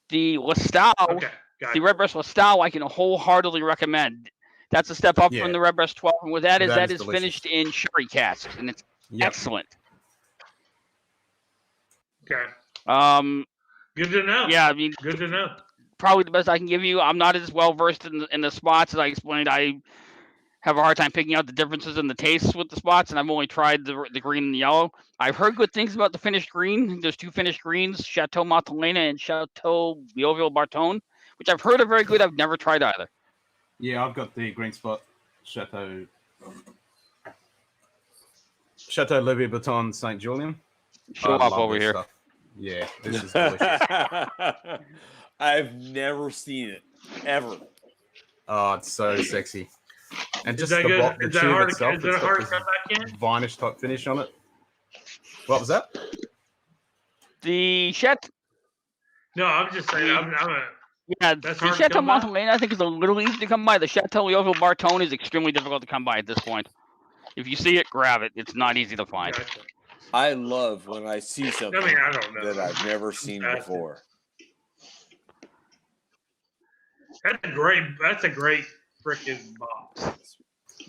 The Lestau, Okay. the Gotcha. Redbreast Lestau, I can wholeheartedly recommend. That's a step up Yeah. from the Redbreast 12. And what that is delicious. finished in sherry casks, and it's Yep. excellent. Okay. Good to know. Yeah, I mean, good to know. Probably the best I can give you. I'm not as well versed in the spots as I explained. I have a hard time picking out the differences in the tastes with the spots, and I've only tried the green and the yellow. I've heard good things about the finished green. There's two finished greens, Chateau Montelena and Chateau Vioville Barton, which I've heard are very good. I've never tried either. Yeah, I've got the green spot Chateau Louis Vuitton Saint Julien. Show up over here. Stuff. Yeah, this is delicious. I've never seen it ever. Oh, it's so sexy. And Is just that the, good? the Is that tube hard? itself, Is it it's a got hard this cut back in? varnish type finish on it. What was that? The Chateau. No, I'm just saying. Yeah, That's the hard to Chateau come by? Montelena I think is a little easy to come by. The Chateau Vioville Barton is extremely difficult to come by at this point. If you see it, grab it. It's not easy to find. Gotcha. I love when I see something I don't know. that I've never seen before. That's a great freaking box.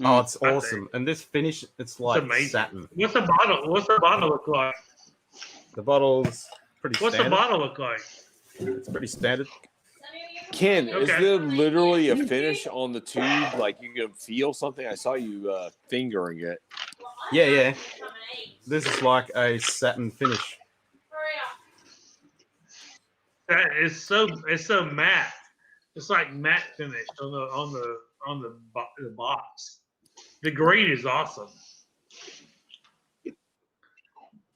Oh, it's awesome. And this finish, it's like amazing. satin. What's the bottle look like? The bottle's pretty What's standard. the bottle look like? It's pretty standard. Ken, is Okay. there literally a finish on the tube? Like you can feel something? I saw you fingering it. Yeah. This is like a satin finish. That is so matte. It's like matte finish on the box. The green is awesome.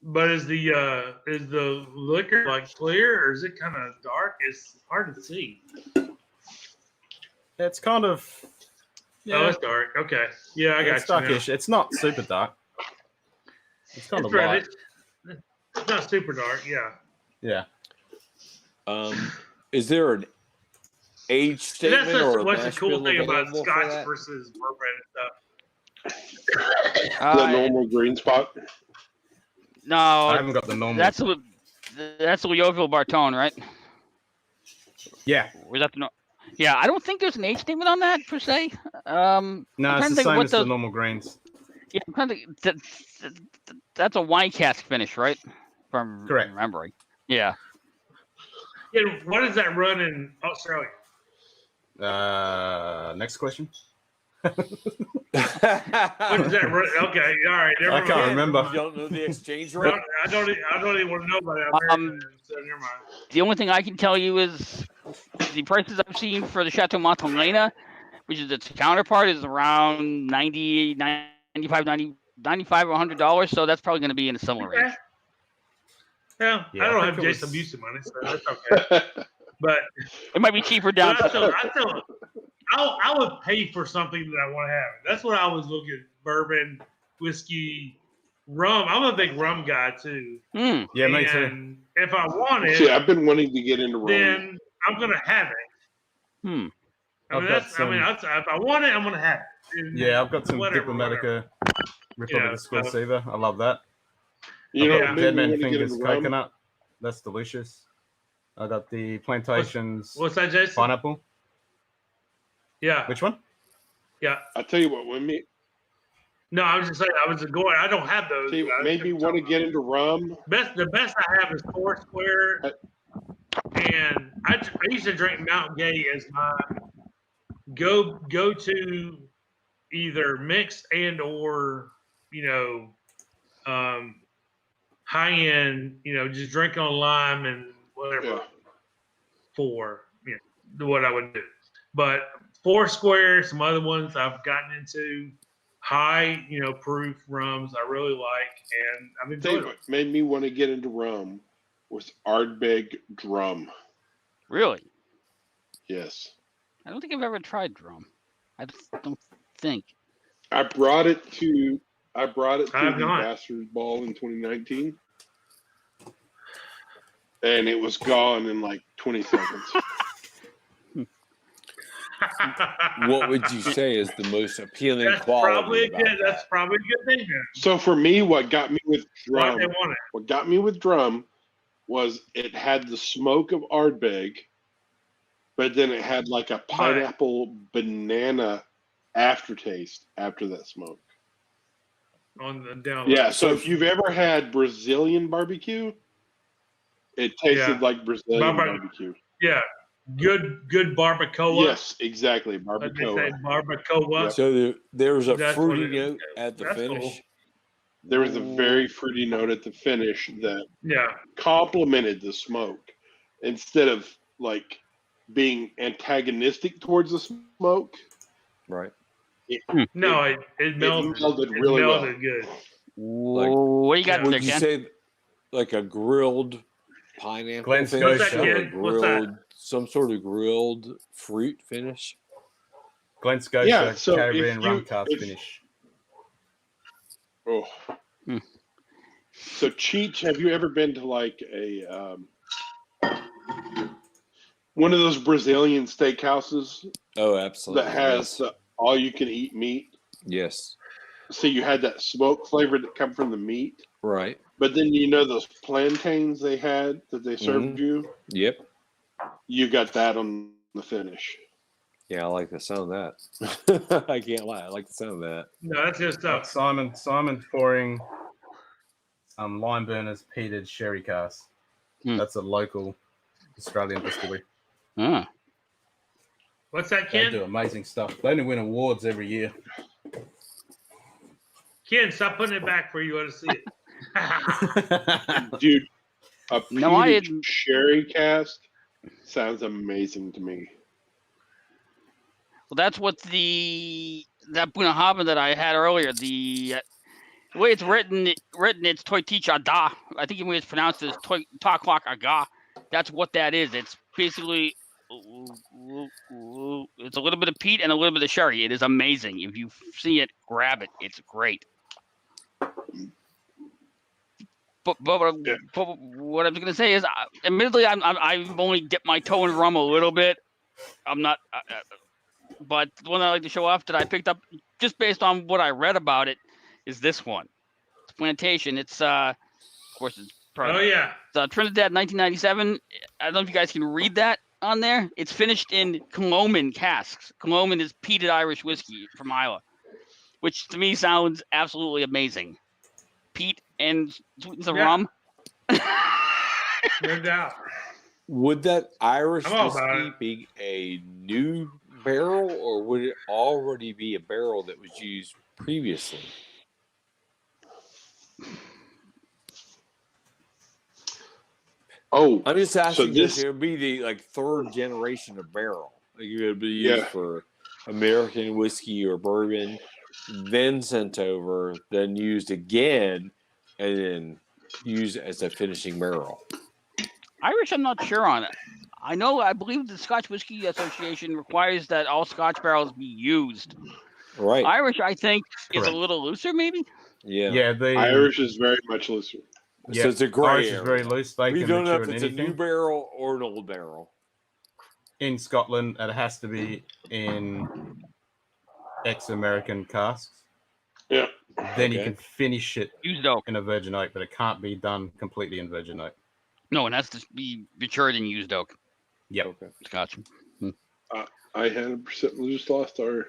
But is the liquor like clear or is it kind of dark? It's hard to see. It's kind of Oh, it's dark. Okay. Yeah, I got it's you. darkish. It's not super dark. It's kind It's of light. It's not super dark. Yeah. Yeah. Is there an age statement or a what's the mash cool bill thing about available for Scotch that? versus bourbon and stuff? The normal green spot. No, I haven't got the normal. that's the Vioville Barton, right? Yeah. Was that the Yeah, I don't think there's an age statement on that per se. No, it's the same as the normal greens. Yeah, I'm trying to think. That's a wine cask finish, right? If I'm Correct. remembering. Yeah. Yeah, what does that run in Australia? Next question. What does that run? Okay, all right. I can't remember. You don't know the exchange rate? I don't even want to know about it. So never mind. The only thing I can tell you is the prices I've seen for the Chateau Montelena, which is its counterpart, is around $95 or $100. So that's probably going to be in a similar range. Yeah, Yeah, I don't I have think it Jason was- Busey money, so that's okay. But It might be cheaper down. I would pay for something that I want to have. That's what I was looking at: bourbon, whiskey, rum. I'm a big rum guy too. Hmm. Yeah, me too. And if I want it, See, I've been wanting to get into rum. then I'm gonna have it. Hmm. I mean, I've got if I want it, I'm gonna have it. And Yeah, I've got some whatever. Diplomatica Republic Yeah, Exclusiva. I love that. You know, I've Yeah. got maybe Dead we Man want to get Fingers into rum. Coconut. That's delicious. I got the Plantations What's that, Jason? Pineapple. Yeah, Which one? yeah. I tell you what, when me, No, I was just saying. I was going. I don't have those. see, I maybe just want to talking get into rum. The best I have is Foursquare, and I used to drink Mount Gay as my go to either mixed and or high end, just drink on lime and whatever Yeah. for what I would do. But Foursquare, some other ones I've gotten into. high, proof rums I really like, and I've Thing enjoyed them. what made me want to get into rum was Ardbeg Drum. Really? Yes. I don't think I've ever tried drum. I don't think. I brought it to I have the not. Bastards Ball in 2019, and it was gone in like 20 seconds. What would you say is the most appealing That's quality probably about that? that's probably a good thing. Then. So for me, what got me with Why drum, they want it? what got me with drum was it had the smoke of Ardbeg, but then it had like a pineapple banana aftertaste after that smoke. On the down. Yeah, so if you've ever had Brazilian barbecue, it tasted like Brazilian barbecue. Yeah, good barbacoa. Yes, exactly, Like they say, barbacoa. barbacoa. Yep. So there's a That's what fruity it is. note at the That's finish. cool. There was a very fruity note at the finish that Yeah. complemented the smoke instead of like being antagonistic towards the smoke. Right. No, it melted. melded It really well. melted good. What do you got there, Would you Ken? say like a grilled pineapple Glen finish What's that, or a Ken? What's that? grilled some sort of grilled fruit finish? Glen Scotia Yeah, so Caribbean if rum you- cast if- finish. Oh. Hmm. So Cheech, have you ever been to like a one of those Brazilian steakhouses Oh, absolutely. that has yes. the all you can eat meat? Yes. So you had that smoke flavor that come from the meat, Right. but then those plantains they had that they served you, Yep. you got that on the finish. Yeah, I like the sound of that. I can't lie. I like the sound of that. No, that's just Got Simon's pouring lime burners peated sherry cask. Hmm. That's a local Australian distillery. Ah. What's that, They Ken? do amazing stuff. They only win awards every year. Ken, stop putting it back where you want to see it. Dude, a No, I peated had- sherry cask sounds amazing to me. Well, that's what that Bunahaba that I had earlier. The way it's written, it's Toiticha Da. I think the way it's pronounced is Taklak Aga. That's what that is. It's basically it's a little bit of peat and a little bit of sherry. It is amazing. If you see it, grab it. It's great. But what I was going to say is, admittedly, I've only dipped my toe in rum a little bit. I'm not, but the one I like to show off that I picked up just based on what I read about it is this one. It's Plantation. It's of course it's Oh yeah. Trinidad 1997. I don't know if you guys can read that on there. It's finished in Coloman casks. Coloman is peated Irish whiskey from Iowa, which to me sounds absolutely amazing. Peat and sweetens of rum. No doubt. Would that Irish I'm all about whiskey it. be a new barrel, or would it already be a barrel that was used previously? Oh, I'm just asking this- because it would be the third generation of barrel. Like it would be used for American whiskey or bourbon, then sent over, then used again, and then used as a finishing barrel. Irish, I'm not sure on it. I believe the Scotch Whiskey Association requires that all Scotch barrels be used. Right. Irish, I think, is a Correct. little looser, maybe. Yeah. The Irish is very much looser. So it's a gray Irish area. is very loose. They We can don't know mature if in it's a anything. new barrel or an old barrel. In Scotland, it has to be in ex-American casks. Yeah. Then you Okay. can finish it Used oak. in a virgin oak, but it can't be done completely in virgin oak. No, and that's to be matured in used oak. Yep. Okay. Scotch. I had we just lost our.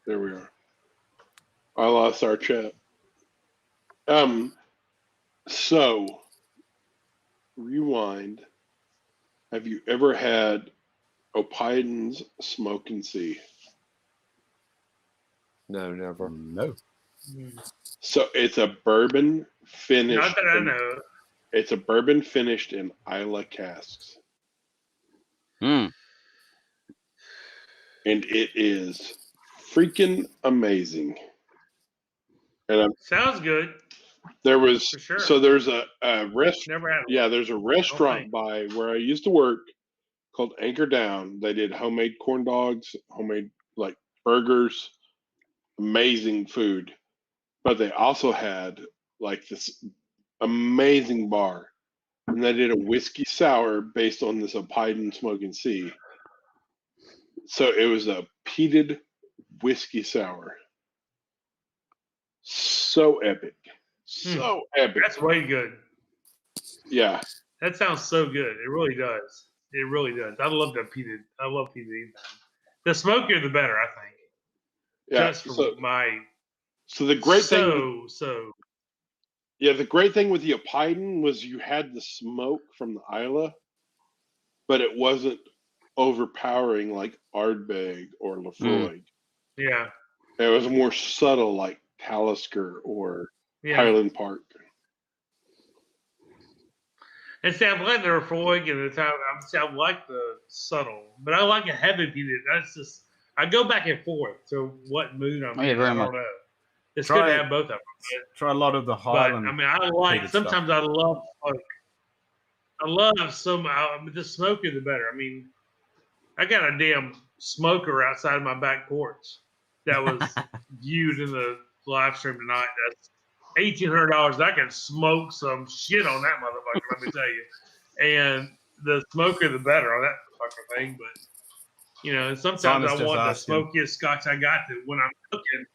There we are. I lost our chat. So rewind. Have you ever had Opidon's Smoke and See? No, never. No. So it's a bourbon finished. Not that I know. It's a bourbon finished in Isla casks, Hmm. and it is freaking amazing. And Sounds good. there was For sure. so there's a restaurant. Never had one. Yeah, there's a restaurant by where I used to work called Anchor Down. They did homemade corn dogs, homemade like burgers, amazing food. But they also had like this amazing bar. And they did a whiskey sour based on this Opiden Smoking Sea. So it was a peated whiskey sour. So epic. So epic. That's way good. Yeah. That sounds so good. It really does. It really does. I love that peated. I love peated anything. The smokier, the better, I think. Yeah. Just for my. So the great thing. Yeah, the great thing with the Opiden was you had the smoke from the Isla, but it wasn't overpowering like Ardbeg or Lafroig. Yeah. It was more subtle like Talisker or Highland Park. And see, I like the Lafroig and the time. I like the subtle, but I like a heavy peated. That's just. I go back and forth to what mood I'm in. I don't know. It's good to have both of them. Try a lot of the Highland. But, I mean, I like. Sometimes I love smoke. I love some. The smokier, the better. I mean, I got a damn smoker outside my back porch that was viewed in the live stream tonight. That's $1,800. I can smoke some shit on that motherfucker. Let me tell you. And the smoker, the better on that fucking thing. But you know, sometimes I want the smokiest Scotch I got to when I'm cooking.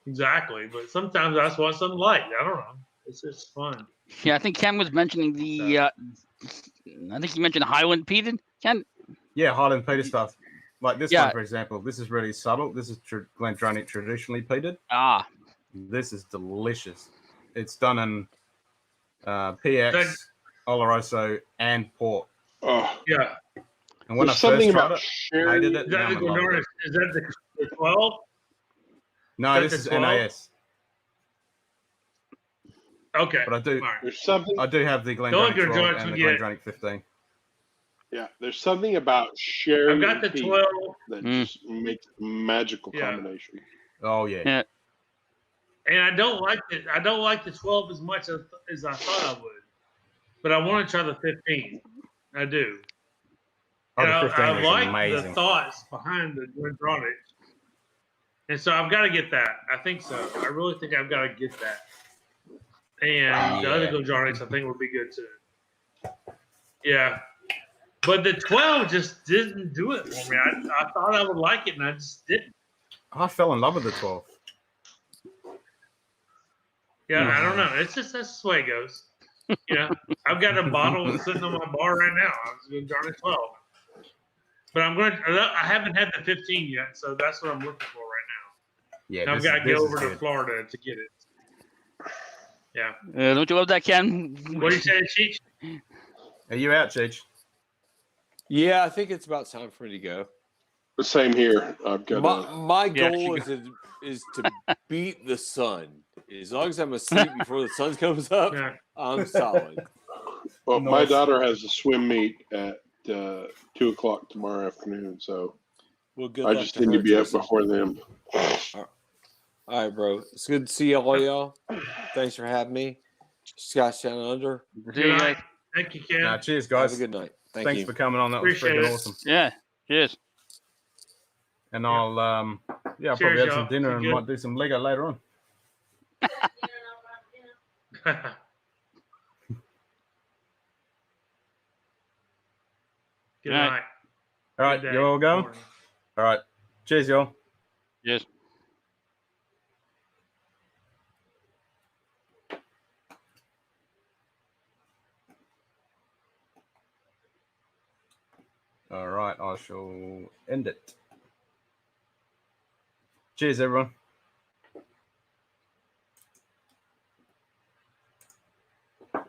Exactly, but sometimes I just want something light. I don't know. It's just fun. Yeah, I think Ken was mentioning the. I think you mentioned Highland peated. Ken. Yeah, Highland peated stuff. Like this one, for example. This is really subtle. This is Glendronach traditionally peated. Ah. This is delicious. It's done in PX, Oloroso, and port. Oh yeah. And when I first tried it, I hated it. Is that the 12? No, this is NAS. Okay. But I do. Right. There's something. I do have the Glendronach 12 and the Glendronach 15. Yeah, there's something about sherry. I've got the 12 that just makes a magical combination. Oh yeah. And I don't like it. I don't like the 12 as much as I thought I would, but I want to try the 15. I do. Oh, and the 15 I like amazing. the thoughts behind the Glendronach. And so I've got to get that. I think so. I really think I've got to get that. And the other Glendronachs I think would be good too. Yeah. But the 12 just didn't do it for me. I thought I would like it, and I just didn't. I fell in love with the 12. Yeah, I don't know. It's just that's the way it goes. You know, I've got a bottle sitting on my bar right now. I was going to Glendronach 12. But I haven't had the 15 yet, so that's what I'm looking for right now. Yeah, and I've got to go over to Florida to get it. Yeah. Don't you love that, Ken? What do you say, Cheech? Are you out, Cheech? Yeah, I think it's about time for me to go. The same here. I've got my goal is to beat the sun. As long as I'm asleep before the sun comes up, I'm solid. Well, my daughter has a swim meet at 2:00 tomorrow afternoon, so I just need to be up before them. All right, bro. It's good to see all y'all. Thanks for having me. Scotch Down Under. Good night. Thank you, Ken. Cheers, guys. Have a good night. Thanks for coming on. That Appreciate was freaking awesome. Yeah. Cheers. And I'll I'll probably have some dinner and might do some Lego later on. Good night. All right, you all going? All right. Cheers, y'all. Yes. All right, I shall end it. Cheers, everyone.